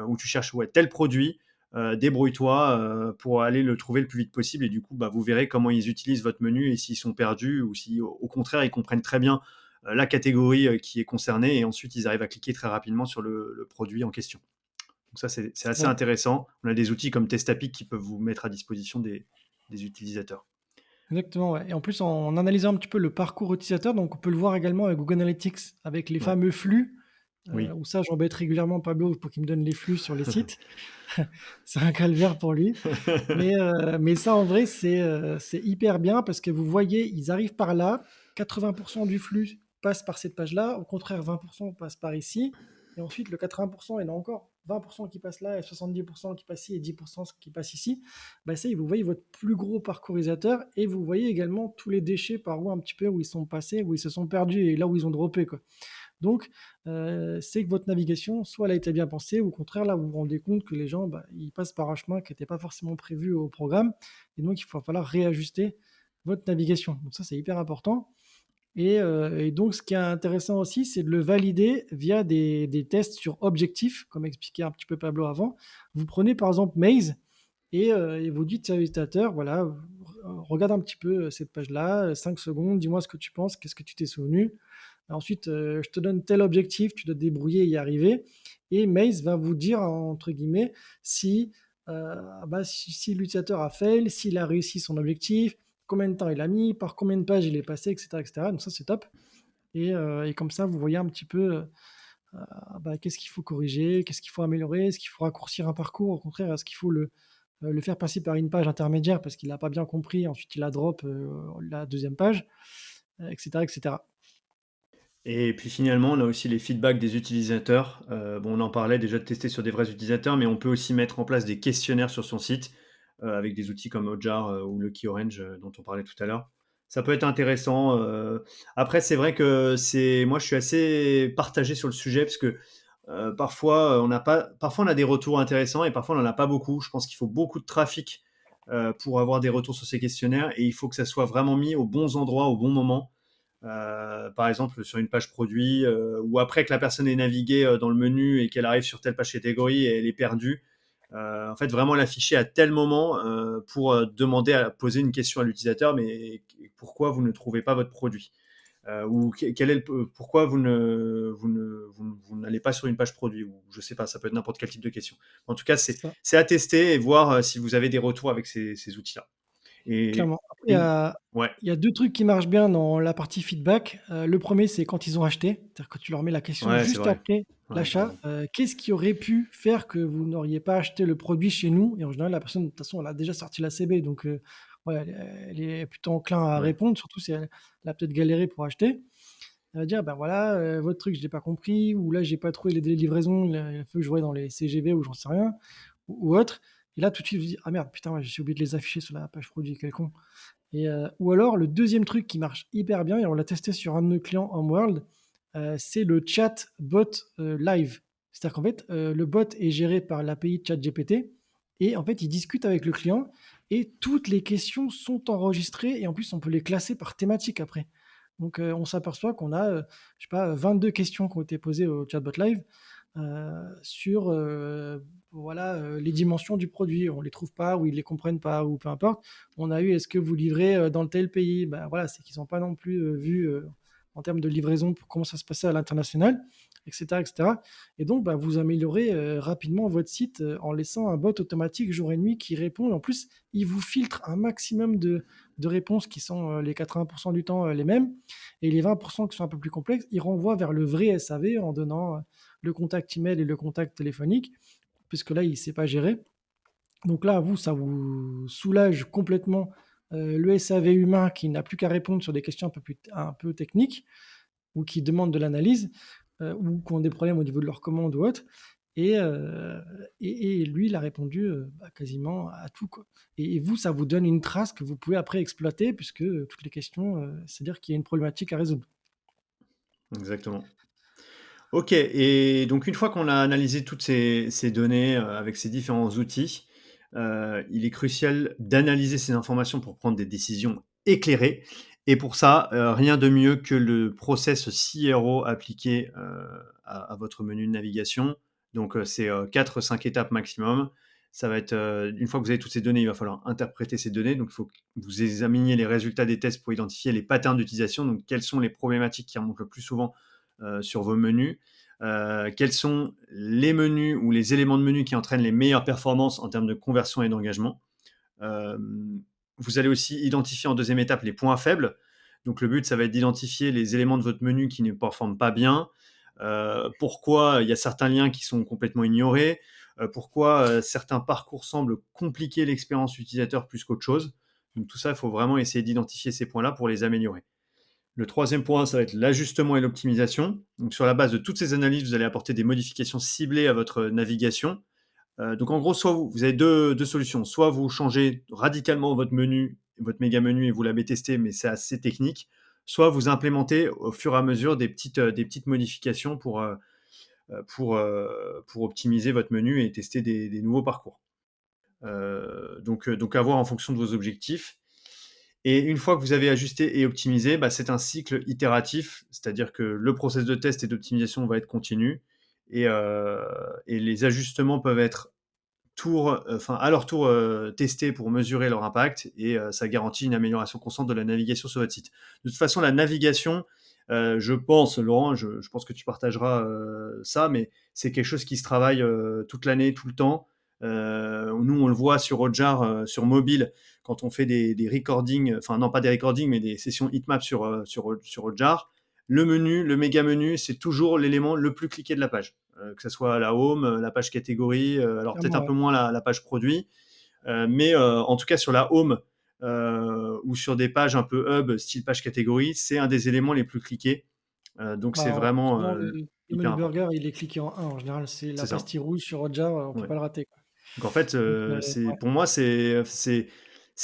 ou tu cherches ouais, tel produit, débrouille-toi pour aller le trouver le plus vite possible. Et du coup, bah, vous verrez comment ils utilisent votre menu et s'ils sont perdus ou si, au contraire, ils comprennent très bien la catégorie qui est concernée et ensuite ils arrivent à cliquer très rapidement sur le produit en question. Donc ça, c'est C'est assez ça, intéressant. On a des outils comme Testapic qui peuvent vous mettre à disposition des utilisateurs. exactement, ouais et en plus en analysant un petit peu le parcours utilisateur, donc on peut le voir également avec Google Analytics avec les Ouais, fameux flux. Oui. où ça, j'embête régulièrement Pablo pour qu'il me donne les flux sur les sites. C'est un calvaire pour lui. Mais ça, en vrai, c'est hyper bien parce que vous voyez, ils arrivent par là, 80 du flux passe par cette page-là, au contraire, 20 passe par ici, et ensuite le 80 il y en a encore 20 qui passent là, et 70 qui passent ici, et 10 qui passent ici. Bah, ça, vous voyez votre plus gros parcourisateur, et vous voyez également tous les déchets par où un petit peu, où ils sont passés, où ils se sont perdus, et là où ils ont droppé, quoi. Donc, c'est que votre navigation, soit elle a été bien pensée, ou au contraire, là, vous vous rendez compte que les gens, bah, ils passent par un chemin qui n'était pas forcément prévu au programme, et donc il va falloir réajuster votre navigation. Donc ça, c'est hyper important. Et donc, ce qui est intéressant aussi, c'est de le valider via des tests sur objectifs, comme expliqué un petit peu Pablo avant. Vous prenez par exemple Maze et vous dites à l'utilisateur, voilà, regarde un petit peu cette page-là, 5 secondes, dis-moi ce que tu penses, qu'est-ce que tu t'es souvenu. Ensuite, je te donne tel objectif, tu dois te débrouiller et y arriver. Et Maze va vous dire, entre guillemets, si, si l'utilisateur a fail, s'il a réussi son objectif, combien de temps il a mis, par combien de pages il est passé, etc. etc. Donc ça, c'est top. Et comme ça, vous voyez un petit peu qu'est-ce qu'il faut corriger, qu'est-ce qu'il faut améliorer, est-ce qu'il faut raccourcir un parcours, au contraire, est-ce qu'il faut le faire passer par une page intermédiaire parce qu'il n'a pas bien compris, ensuite il a drop la deuxième page, etc., etc. Et puis finalement, on a aussi les feedbacks des utilisateurs. Bon, on en parlait déjà de tester sur des vrais utilisateurs, mais on peut aussi mettre en place des questionnaires sur son site, avec des outils comme Hotjar, ou Lucky Orange, dont on parlait tout à l'heure. Ça peut être intéressant. Après, c'est vrai que moi, je suis assez partagé sur le sujet parce que parfois, parfois on a des retours intéressants et parfois on n'en a pas beaucoup. Je pense qu'il faut beaucoup de trafic pour avoir des retours sur ces questionnaires et il faut que ça soit vraiment mis aux bons endroits, au bon moment. Par exemple sur une page produit, ou après que la personne ait navigué dans le menu et qu'elle arrive sur telle page catégorie et elle est perdue. En fait, vraiment l'afficher à tel moment pour demander à poser une question à l'utilisateur, mais pourquoi vous ne trouvez pas votre produit, ou quel est pourquoi vous n'allez pas sur une page produit, ou je sais pas, ça peut être n'importe quel type de question. En tout cas, C'est ça. c'est à tester et voir si vous avez des retours avec ces outils-là. Et Clairement. Après, une... ouais, il y a 2 trucs qui marchent bien dans la partie feedback. Le 1er, c'est quand ils ont acheté. C'est-à-dire que tu leur mets la question ouais, c'est juste vrai. après Ouais, t'as l'achat. raison. Qu'est-ce qui aurait pu faire que vous n'auriez pas acheté le produit chez nous? Et en général, la personne, de toute façon, elle a déjà sorti la CB, donc ouais, elle est plutôt enclin à Ouais. répondre, surtout si elle a peut-être galéré pour acheter. Elle va dire: «Ben voilà, votre truc, je l'ai pas compris» ou «Là, j'ai pas trouvé les délais de livraison, il faut que je voie dans les CGV» ou j'en sais rien, ou autre. Et là, tout de suite, je vous dis: «Ah merde, putain, ouais, j'ai oublié de les afficher sur la page produit, quel con». Ou alors le deuxième truc qui marche hyper bien et on l'a testé sur un de nos clients Homeworld, c'est le chat bot live. C'est-à-dire qu'en fait, le bot est géré par l'API de ChatGPT et en fait, il discute avec le client et toutes les questions sont enregistrées et en plus, on peut les classer par thématique après. Donc, on s'aperçoit qu'on a, je sais pas, 22 questions qui ont été posées au chatbot live sur voilà, les dimensions du produit. On ne les trouve pas ou ils ne les comprennent pas ou peu importe. On a eu est-ce que vous livrez dans tel pays? Ben, voilà, c'est qu'ils n'ont pas non plus vu en termes de livraison pour comment ça se passait à l'international, etc., etc. Et donc, bah, vous améliorez rapidement votre site en laissant un bot automatique jour et nuit qui répond. Et en plus, il vous filtre un maximum de réponses qui sont les 80% du temps les mêmes. Et les 20% qui sont un peu plus complexes, il renvoie vers le vrai SAV en donnant le contact email et le contact téléphonique, puisque là, il ne sait pas gérer. Donc là, vous, ça vous soulage complètement le SAV humain qui n'a plus qu'à répondre sur des questions un peu techniques ou qui demandent de l'analyse ou qui ont des problèmes au niveau de leur commande ou autre. Et, euh, et lui, il a répondu quasiment à tout, quoi. Et vous, ça vous donne une trace que vous pouvez après exploiter, puisque toutes les questions, c'est-à-dire qu'il y a une problématique à résoudre. Exactement. OK, et donc une fois qu'on a analysé toutes ces données, avec ces différents outils, il est crucial d'analyser ces informations pour prendre des décisions éclairées, et pour ça, rien de mieux que le process CRO appliqué, à votre menu de navigation. Donc, c'est 4-5 étapes maximum. Ça va être, une fois que vous avez toutes ces données, il va falloir interpréter ces données. Donc il faut que vous examiniez les résultats des tests pour identifier les patterns d'utilisation. Donc quelles sont les problématiques qui remontent le plus souvent, sur vos menus? Quels sont les menus ou les éléments de menu qui entraînent les meilleures performances en termes de conversion et d'engagement? Euh, Vous allez aussi identifier en deuxième étape les points faibles. Donc le but, ça va être d'identifier les éléments de votre menu qui ne performent pas bien, pourquoi il y a certains liens qui sont complètement ignorés, pourquoi certains parcours semblent compliquer l'expérience utilisateur plus qu'autre chose. Donc tout ça, il faut vraiment essayer d'identifier ces points-là pour les améliorer. Le troisième point, ça va être l'ajustement et l'optimisation. Donc sur la base de toutes ces analyses, vous allez apporter des modifications ciblées à votre navigation. Donc en gros, soit vous avez deux solutions. Soit vous changez radicalement votre menu, votre méga menu et vous l'avez testé, mais c'est assez technique. Soit vous implémentez au fur et à mesure des petites modifications pour optimiser votre menu et tester des nouveaux parcours. Donc à voir en fonction de vos objectifs. Et une fois que vous avez ajusté et optimisé, c'est un cycle itératif, c'est-à-dire que le process de test et d'optimisation va être continu et les ajustements peuvent être à leur tour testés pour mesurer leur impact et ça garantit une amélioration constante de la navigation sur votre site. De toute façon, la navigation, je pense, Laurent, je pense que tu partageras ça, mais c'est quelque chose qui se travaille toute l'année, tout le temps. Nous, on le voit sur Hotjar, sur mobile, quand on fait des recordings, enfin non pas des recordings, mais des sessions heatmap sur Hotjar. Le menu, le méga menu, c'est toujours l'élément le plus cliqué de la page. Que ce soit la home, la page catégorie, alors peut-être Clairement, un ouais. peu moins la page produit, mais en tout cas sur la home ou sur des pages un peu hub, style page catégorie, c'est un des éléments les plus cliqués. Donc c'est vraiment Souvent le hyper menu important. burger, il est cliqué en 1 en général, c'est C'est la ça. pastille rouge sur Hotjar, on peut Ouais. pas le rater, quoi. Donc en fait, Donc c'est ouais, pour moi, c'est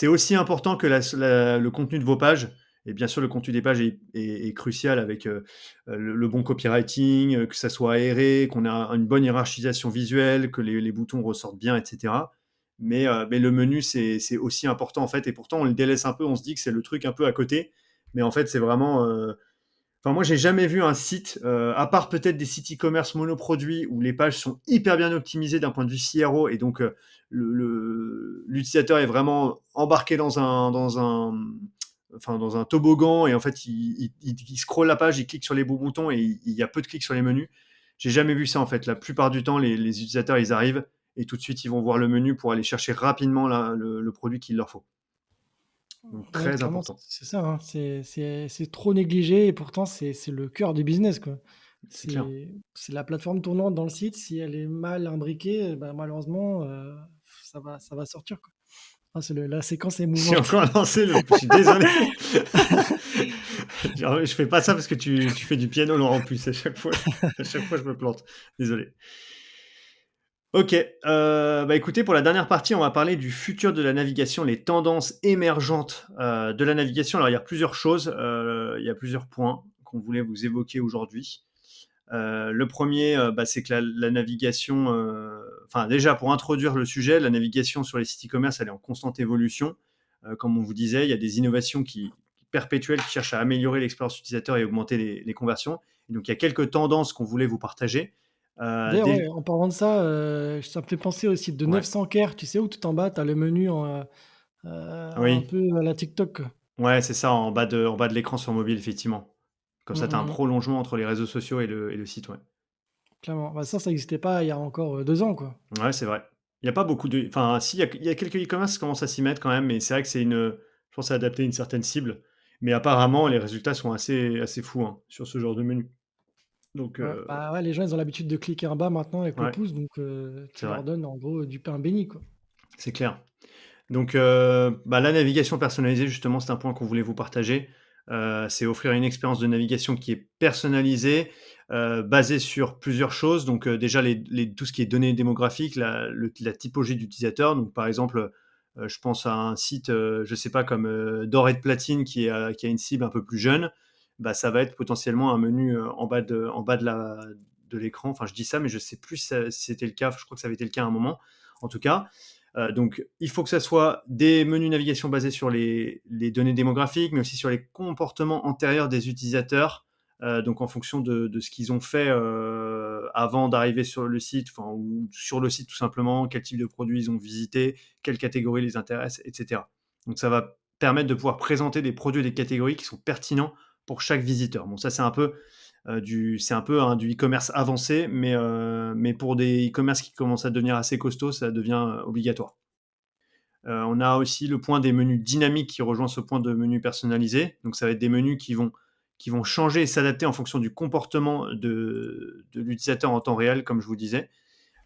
aussi important que le contenu de vos pages. Et bien sûr, le contenu des pages est crucial avec le bon copywriting, que ça soit aéré, qu'on ait une bonne hiérarchisation visuelle, que les boutons ressortent bien, etc. Mais le menu, c'est aussi important en fait. Et pourtant, on le délaisse un peu, on se dit que c'est le truc un peu à côté. Mais en fait, c'est vraiment Enfin, moi, j'ai jamais vu un site, à part peut-être des sites e-commerce monoproduits où les pages sont hyper bien optimisées d'un point de vue CRO et donc l'utilisateur est vraiment embarqué dans un toboggan et en fait, il scrolle la page, il clique sur les beaux boutons et il y a peu de clics sur les menus. J'ai jamais vu ça en fait. La plupart du temps, les utilisateurs, ils arrivent et tout de suite, ils vont voir le menu pour aller chercher rapidement le produit qu'il leur faut. Donc ouais, très clairement, important, c'est ça, hein, c'est trop négligé et pourtant c'est le cœur du business, quoi. c'est clair. C'est la plateforme tournante dans le site, si elle est mal imbriquée, malheureusement, ça va sortir, quoi. Ah, c'est la séquence est J'ai mouvante. encore lancé je suis désolé. Genre, je fais pas ça parce que tu fais du piano, Laurent, en plus. À chaque fois, je me plante. Désolé. Ok. Écoutez, pour la dernière partie, on va parler du futur de la navigation, les tendances émergentes de la navigation. Alors, il y a plusieurs choses, il y a plusieurs points qu'on voulait vous évoquer aujourd'hui. Le premier, c'est que la navigation, enfin déjà pour introduire le sujet, la navigation sur les sites e-commerce, elle est en constante évolution. Comme on vous disait, il y a des innovations perpétuelles qui cherchent à améliorer l'expérience utilisateur et augmenter les conversions. Et donc il y a quelques tendances qu'on voulait vous partager. D'ailleurs, ouais, en parlant de ça, ça me fait penser au site de Ouais, 900 Care, tu sais, où tout en bas, tu as le menu un oui, peu à la TikTok, quoi. ouais, c'est ça, en bas de l'écran sur mobile, effectivement. Comme Mmh ça, tu as un mh. prolongement entre les réseaux sociaux et le site, ouais. Clairement. Ça existait pas il y a encore, 2 ans, quoi. Ouais, c'est vrai. Il y a pas beaucoup de enfin si, il y a quelques e-commerce qui commencent à s'y mettre quand même, mais c'est vrai que je pense c'est adapté à une certaine cible. Mais apparemment, les résultats sont assez fous, hein, sur ce genre de menu. Donc Ouais, ouais, les gens, ils ont l'habitude de cliquer en bas maintenant avec le ouais, pouce, donc c'est tu vrai, leur donnes en gros du pain béni, quoi. c'est clair. Donc la navigation personnalisée justement, c'est un point qu'on voulait vous partager. C'est offrir une expérience de navigation qui est personnalisée, basée sur plusieurs choses. Donc déjà tout ce qui est données démographiques, la typologie d'utilisateurs. Donc par exemple, je pense à un site, je sais pas comme, D'or et de platine qui a une cible un peu plus jeune. Ça va être potentiellement un menu, en bas de l'écran. Enfin je dis ça, mais je sais plus si c'était le cas. Je crois que ça avait été le cas à un moment, en tout cas. Donc, il faut que ça soit des menus navigation basés sur les données démographiques, mais aussi sur les comportements antérieurs des utilisateurs. Donc, en fonction de ce qu'ils ont fait avant d'arriver sur le site, ou sur le site tout simplement, quel type de produits ils ont visité, quelles catégories les intéressent, etc. Donc, ça va permettre de pouvoir présenter des produits et des catégories qui sont pertinents pour chaque visiteur. Bon, ça, c'est un peu du e-commerce avancé, mais pour des e-commerce qui commencent à devenir assez costauds, ça devient obligatoire. On a aussi le point des menus dynamiques qui rejoint ce point de menu personnalisé. Donc, ça va être des menus qui vont changer et s'adapter en fonction du comportement de l'utilisateur en temps réel, comme je vous disais.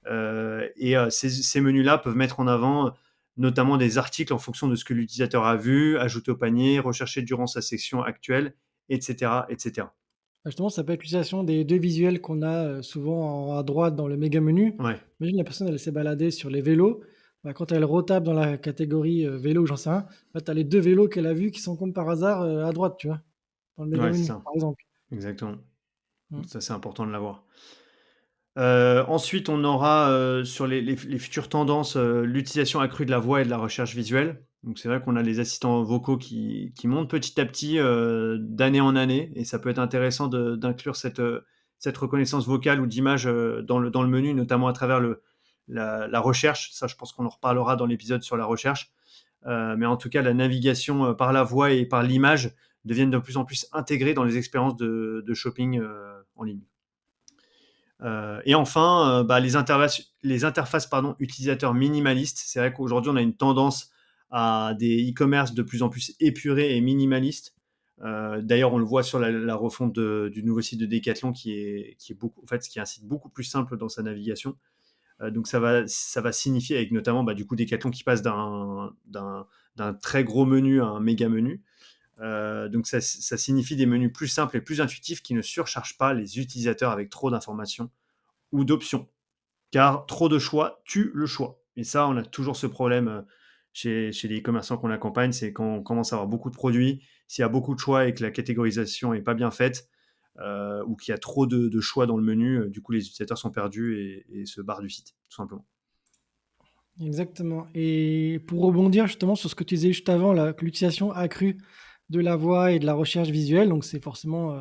Ces menus-là peuvent mettre en avant notamment des articles en fonction de ce que l'utilisateur a vu, ajouter au panier, rechercher durant sa section actuelle, etc., etc. Bah, justement, ça peut être l'utilisation des 2 visuels qu'on a, souvent à droite dans le méga menu. Ouais, Imagine la personne, elle s'est baladée sur les vélos, bah, quand elle retape dans la catégorie, vélo ou j'en sais rien, bah, tu as les 2 vélos qu'elle a vus qui sont comme par hasard, à droite, tu vois? Dans le méga ouais, c'est menu, ça, par exemple. exactement. Mmh. Ça, c'est important de l'avoir. Ensuite, on aura, sur les futures tendances, l'utilisation accrue de la voix et de la recherche visuelle. Donc c'est vrai qu'on a les assistants vocaux qui montent petit à petit, d'année en année et ça peut être intéressant d'inclure cette reconnaissance vocale ou d'image, dans le menu, notamment à travers la recherche. Ça, je pense qu'on en reparlera dans l'épisode sur la recherche. Mais en tout cas, la navigation, par la voix et par l'image deviennent de plus en plus intégrées dans les expériences de shopping, en ligne. Et enfin, les interfaces pardon, utilisateurs minimalistes. C'est vrai qu'aujourd'hui, on a une tendance à des e-commerce de plus en plus épurés et minimalistes. D'ailleurs, on le voit sur la refonte du nouveau site de Decathlon qui est beaucoup, en fait, qui est un site beaucoup plus simple dans sa navigation. Donc ça va signifier avec notamment du coup Decathlon qui passe d'un très gros menu à un méga menu. Donc ça signifie des menus plus simples et plus intuitifs qui ne surchargent pas les utilisateurs avec trop d'informations ou d'options. Car trop de choix tue le choix. Et ça, on a toujours ce problème chez les commerçants qu'on accompagne, c'est quand on commence à avoir beaucoup de produits, s'il y a beaucoup de choix et que la catégorisation n'est pas bien faite, ou qu'il y a trop de choix dans le menu, du coup les utilisateurs sont perdus et se barrent du site, tout simplement. Exactement et pour rebondir justement sur ce que tu disais juste avant là, que l'utilisation accrue de la voix et de la recherche visuelle, donc c'est forcément,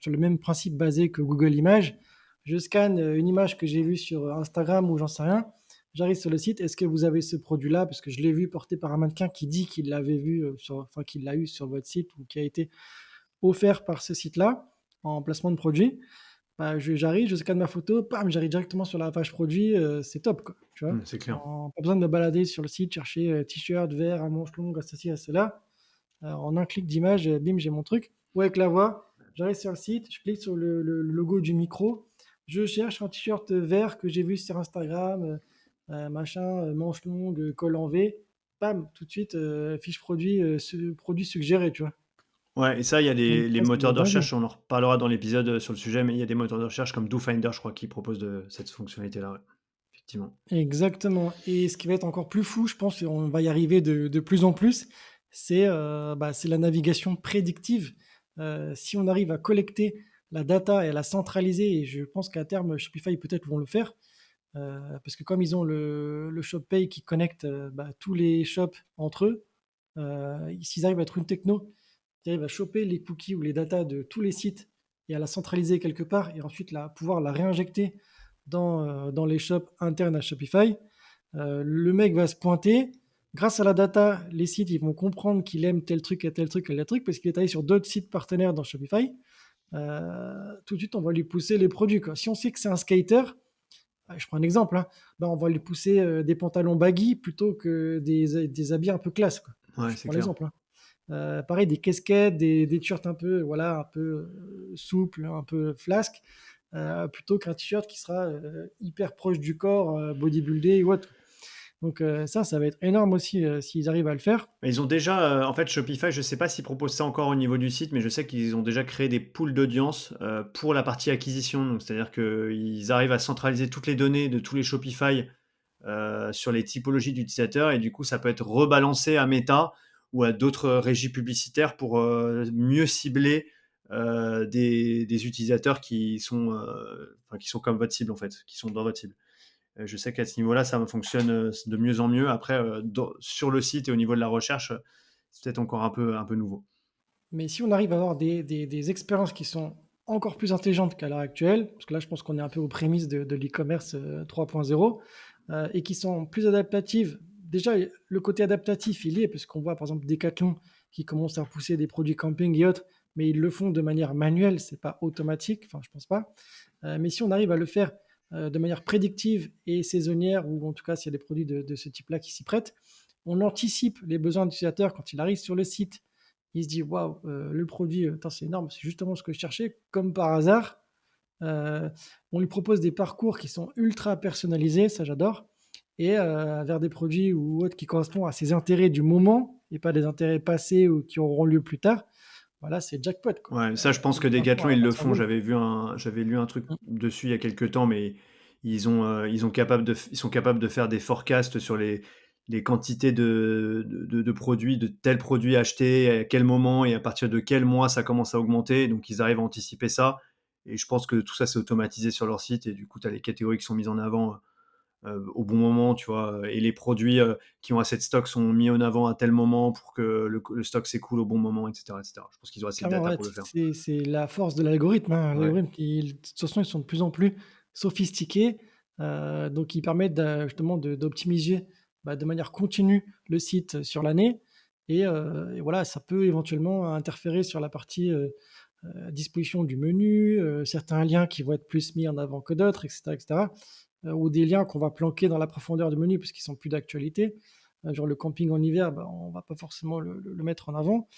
sur le même principe basé que Google Images. Je scanne, une image que j'ai vue sur Instagram ou j'en sais rien, j'arrive sur le site: «Est-ce que vous avez ce produit-là?» parce que je l'ai vu porté par un mannequin qui dit qu'il l'avait vu, qu'il l'a eu sur votre site ou qui a été offert par ce site-là, en placement de produit. Bah, j'arrive, je scanne ma photo, bam, j'arrive directement sur la page produit, c'est top, quoi, tu vois? C'est clair. Pas besoin de me balader sur le site, chercher, t-shirt vert à manches longues, à ceci, à cela. En un clic d'image, bim, j'ai mon truc. Ou avec la voix, j'arrive sur le site, je clique sur le logo du micro, je cherche un t-shirt vert que j'ai vu sur Instagram, machin, manches longues, col en V. Bam, tout de suite, fiche produit, produit suggéré, tu vois? Ouais, et ça, il y a Donc les ça, moteurs c'est de dingue. recherche, on en reparlera dans l'épisode sur le sujet, mais il y a des moteurs de recherche comme DoFinder, je crois, qui proposent cette fonctionnalité-là, ouais, effectivement. Exactement et ce qui va être encore plus fou, je pense et on va y arriver de plus en plus, c'est la navigation prédictive. Si on arrive à collecter la data et à la centraliser et je pense qu'à terme, Shopify peut-être vont le faire, parce que comme ils ont le Shop Pay qui connecte, tous les shops entre eux, s'ils arrivent à être une techno qui arrive à choper les cookies ou les datas de tous les sites et à la centraliser quelque part et ensuite pouvoir la réinjecter dans les shops internes à Shopify. Le mec va se pointer. Grâce à la data, les sites ils vont comprendre qu'il aime tel truc et tel truc et tel truc parce qu'il est allé sur d'autres sites partenaires dans Shopify. Tout de suite, on va lui pousser les produits, quoi. Si on sait que c'est un skater, je prends un exemple, hein, on va lui pousser des pantalons baggy plutôt que des habits un peu classe, quoi. Ouais, Je c'est prends clair. l'exemple, hein. Pareil, des casquettes, des t-shirts un peu, voilà, un peu souples, un peu flasque, plutôt qu'un t-shirt qui sera hyper proche du corps, bodybuildé ou autre. Donc, ça va être énorme aussi s'ils arrivent à le faire. Mais ils ont déjà, en fait, Shopify, je ne sais pas s'ils proposent ça encore au niveau du site, mais je sais qu'ils ont déjà créé des pools d'audience, pour la partie acquisition. Donc c'est-à-dire qu'ils arrivent à centraliser toutes les données de tous les Shopify, sur les typologies d'utilisateurs et du coup, ça peut être rebalancé à Meta ou à d'autres régies publicitaires pour, mieux cibler, des utilisateurs qui sont comme votre cible, en fait, qui sont dans votre cible. Je sais qu'à ce niveau-là, ça fonctionne, de mieux en mieux. Après, sur le site et au niveau de la recherche, c'est peut-être encore un peu nouveau. Mais si on arrive à avoir des expériences qui sont encore plus intelligentes qu'à l'heure actuelle, parce que là, je pense qu'on est un peu aux prémices de l'e-commerce 3.0, et qui sont plus adaptatives. Déjà, le côté adaptatif, il y est, parce qu'on voit par exemple Decathlon qui commence à pousser des produits camping et autres, mais ils le font de manière manuelle, c'est pas automatique, enfin, je pense pas. Mais si on arrive à le faire de manière prédictive et saisonnière, ou en tout cas s'il y a des produits de ce type-là qui s'y prêtent, on anticipe les besoins de l'utilisateur quand il arrive sur le site Il se dit: «Waouh, le produit, attends, c'est énorme, c'est justement ce que je cherchais». Comme par hasard, heu, on lui propose des parcours qui sont ultra personnalisés, ça j'adore et vers des produits ou autres qui correspondent à ses intérêts du moment et pas des intérêts passés ou qui auront lieu plus tard. Voilà, c'est jackpot, quoi. Ouais, ça, je pense que Le patron Decathlon, a ils le va font. s'envoler. J'avais lu un truc Mmh. dessus il y a quelque temps, mais ils sont capables de faire des forecasts sur les quantités de produits, de tels produits achetés, à quel moment et à partir de quel mois ça commence à augmenter. Donc, ils arrivent à anticiper ça. Et je pense que tout ça, c'est automatisé sur leur site. Et du coup, tu as les catégories qui sont mises en avant au bon moment, tu vois. Et les produits qui ont assez de stock sont mis en avant à tel moment pour que le stock s'écoule au bon moment, etc., etc. Je pense qu'ils ont assez de Clairement, data ouais, pour le faire. c'est la force de l'algorithme, hein. Ouais. L'algorithme, de toute façon, ils sont de plus en plus sophistiqués, donc ils permettent justement d'optimiser, bah, de manière continue le site sur l'année et voilà, ça peut éventuellement interférer sur la partie, disposition du menu, certains liens qui vont être plus mis en avant que d'autres et cetera, ou des liens qu'on va planquer dans la profondeur du menu parce qu'ils sont plus d'actualité. Genre le camping en hiver, bah, on va pas forcément le mettre en avant.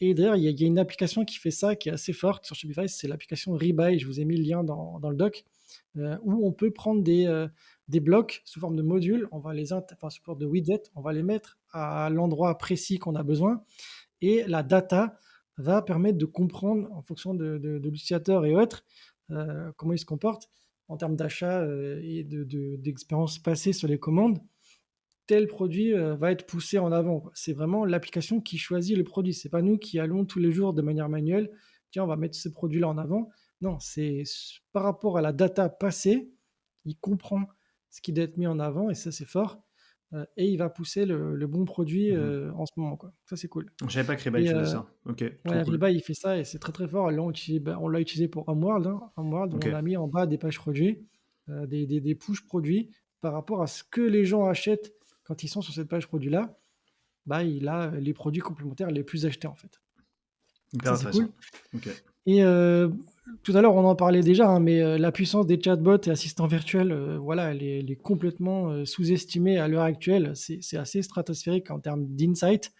Et d'ailleurs, il y a une application qui fait ça, qui est assez forte sur Shopify, c'est l'application Rebuy. Je vous ai mis le lien dans le doc, où on peut prendre des blocs sous forme de modules, on va enfin, sous forme de widgets, on va les mettre à l'endroit précis qu'on a besoin et la data va permettre de comprendre en fonction de l'utilisateur et autres, comment il se comporte en termes d'achat, et d'expérience passée sur les commandes. Tel produit, va être poussé en avant, quoi. C'est vraiment l'application qui choisit le produit. C'est pas nous qui allons tous les jours de manière manuelle: «Tiens, on va mettre ce produit-là en avant». Non, c'est par rapport à la data passée, il comprend ce qui doit être mis en avant et ça, c'est fort, et il va pousser le bon produit, Mhm. en ce moment, quoi. Ça, c'est cool Je savais pas que Rebuy et faisait ça. Ok, trop ouais, cool. Ariba, il fait ça et c'est très, très fort. Là, on l'a utilisé pour Homeworld, hein. Homeworld, où Ok. on a mis en bas des pages produits, des push produits par rapport à ce que les gens achètent quand ils sont sur cette page produit-là. Bah, il a les produits complémentaires les plus achetés, en fait. Hyper Ça, c'est cool intéressant. Ok. et tout à l'heure, on en parlait déjà, hein, mais la puissance des chatbots et assistants virtuels, voilà, elle est complètement, sous-estimée à l'heure actuelle. C'est assez stratosphérique en termes d'insight.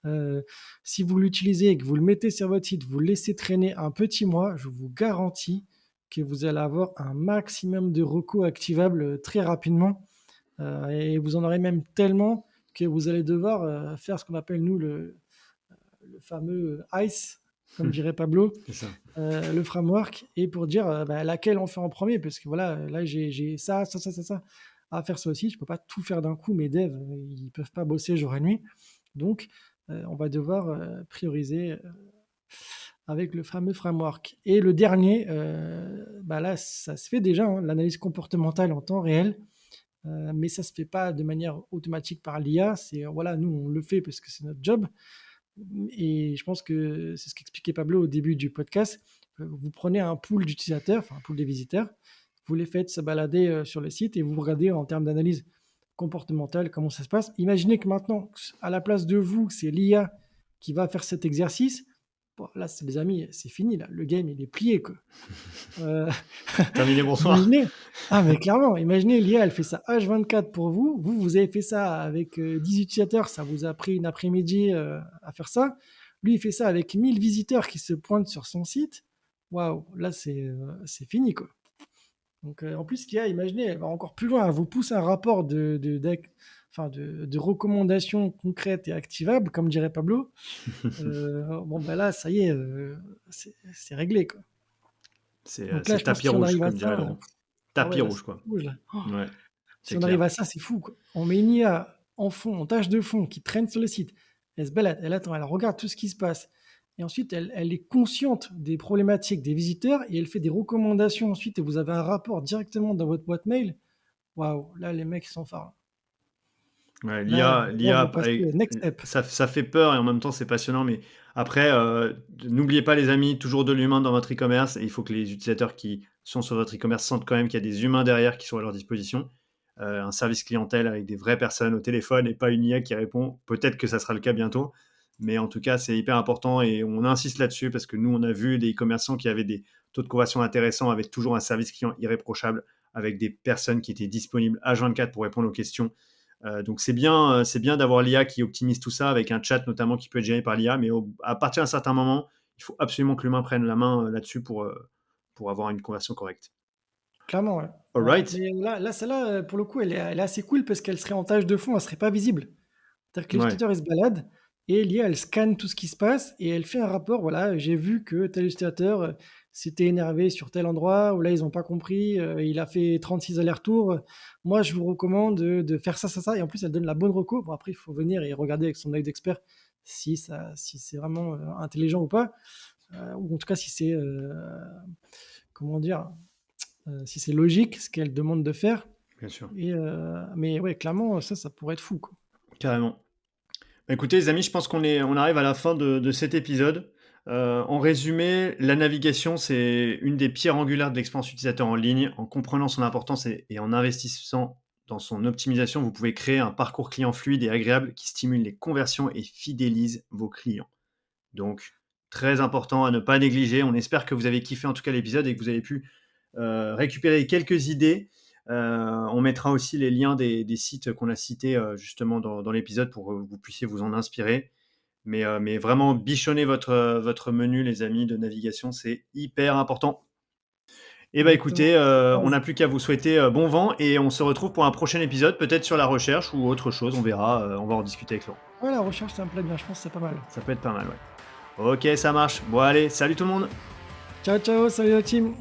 Heu, Si vous l'utilisez et que vous le mettez sur votre site, vous le laissez traîner un petit mois, je vous garantis que vous allez avoir un maximum de recos activables, très rapidement, et vous en aurez même tellement que vous allez devoir, faire ce qu'on appelle nous le fameux ICE, comme dirait Pablo, C'est ça. le framework et pour dire, bah, laquelle on fait en premier parce que voilà, là j'ai ça, ça, ça, ça, ça à faire ça aussi. Je peux pas tout faire d'un coup, mes devs, ils peuvent pas bosser jour et nuit. Donc, on va devoir, prioriser, avec le fameux framework et le dernier, bah, là, ça se fait déjà, hein, l'analyse comportementale en temps réel, mais ça se fait pas de manière automatique par l'IA. C'est, voilà, nous, on le fait parce que c'est notre job et je pense que c'est ce qu'expliquait Pablo au début du podcast. Vous prenez un pool d'utilisateurs, enfin un pool de visiteurs, vous les faites se balader, sur le site et vous regardez en termes d'analyse comportementale comment ça se passe. Imaginez que maintenant, à la place de vous, c'est l'IA qui va faire cet exercice. Bon, là, c'est les amis, c'est fini là, le game il est plié, quoi. Heu, Terminé, bonsoir. imaginez ah mais clairement, imaginez l'IA elle fait ça H24 pour vous. Vous avez fait ça avec, 10 utilisateurs, ça vous a pris une après-midi, à faire ça. Lui, il fait ça avec 1000 visiteurs qui se pointent sur son site. Waouh, là c'est fini, quoi. Donc, en plus l'IA, imaginez, elle va encore plus loin, elle vous pousse un rapport de recommandations concrètes et activables, comme dirait Pablo. Bon, bah, là, ça y est, c'est réglé, quoi. Donc là, C'est je pense que tapis si on rouge, arrive à comme dirait ça, Laurent. ah Tapis ouais, là, rouge, c'est quoi. rouge, là. Ouais, Si c'est on arrive clair. à ça, c'est fou, quoi. On met une IA en fond, en tâche de fond, qui traîne sur le site. Elle se balade, elle attend, elle regarde tout ce qui se passe et ensuite elle est consciente des problématiques des visiteurs et elle fait des recommandations ensuite et vous avez un rapport directement dans votre boîte mail. Waouh, là, les mecs, ils sont forts. Ouais, Là, là, l'IA, vous passez au next step. ça fait peur et en même temps c'est passionnant. Mais après, n'oubliez pas les amis, toujours de l'humain dans votre e-commerce. Et il faut que les utilisateurs qui sont sur votre e-commerce sentent quand même qu'il y a des humains derrière qui sont à leur disposition. Un service clientèle avec des vraies personnes au téléphone et pas une IA qui répond. Peut-être que ça sera le cas bientôt. Mais en tout cas, c'est hyper important et on insiste là-dessus parce que nous, on a vu des commerçants qui avaient des taux de conversion intéressants avec toujours un service client irréprochable, avec des personnes qui étaient disponibles H24 pour répondre aux questions Donc c'est bien d'avoir l'IA qui optimise tout ça avec un chat notamment qui peut être géré par l'IA, mais à partir d'un certain moment, il faut absolument que l'humain prenne la main là-dessus pour avoir une conversion correcte. Clairement, ouais. All Ouais, right. mais là, celle-là, pour le coup, elle est assez cool parce qu'elle serait en tâche de fond, elle serait pas visible. C'est-à-dire que Ouais, l'utilisateur, il se balade et l'IA, elle scanne tout ce qui se passe et elle fait un rapport. Voilà, j'ai vu que tel utilisateur s'était énervé sur tel endroit, ou là, ils n'ont pas compris, il a fait 36 allers-retours. Moi, je vous recommande de faire ça, ça, ça. Et en plus, elle donne la bonne reco. Bon, après, il faut venir et regarder avec son œil d'expert si c'est vraiment intelligent ou pas. Ou en tout cas, si c'est, comment dire, si c'est logique ce qu'elle demande de faire. bien sûr, Mais ouais, clairement, ça pourrait être fou, quoi. carrément. Bah, écoutez les amis, je pense on arrive à la fin de cet épisode. En résumé, la navigation, c'est une des pierres angulaires de l'expérience utilisateur en ligne. En comprenant son importance et en investissant dans son optimisation, vous pouvez créer un parcours client fluide et agréable qui stimule les conversions et fidélise vos clients. Donc, très important à ne pas négliger. On espère que vous avez kiffé en tout cas l'épisode et que vous avez pu récupérer quelques idées. On mettra aussi les liens des sites qu'on a cités justement dans l'épisode pour que vous puissiez vous en inspirer. Mais vraiment, bichonnez votre menu, les amis, de navigation, c'est hyper important. Et bah Exactement. écoutez, on Base. n'a plus qu'à vous souhaiter bon vent et on se retrouve pour un prochain épisode, peut-être sur la recherche ou autre chose, on verra, on va en discuter avec Laurent. Ouais, la recherche, ça me plaît bien, je pense que c'est pas mal. Ça peut être pas mal, ouais. Ok, ça marche. Bon allez, salut tout le monde. Ciao, ciao, salut la team.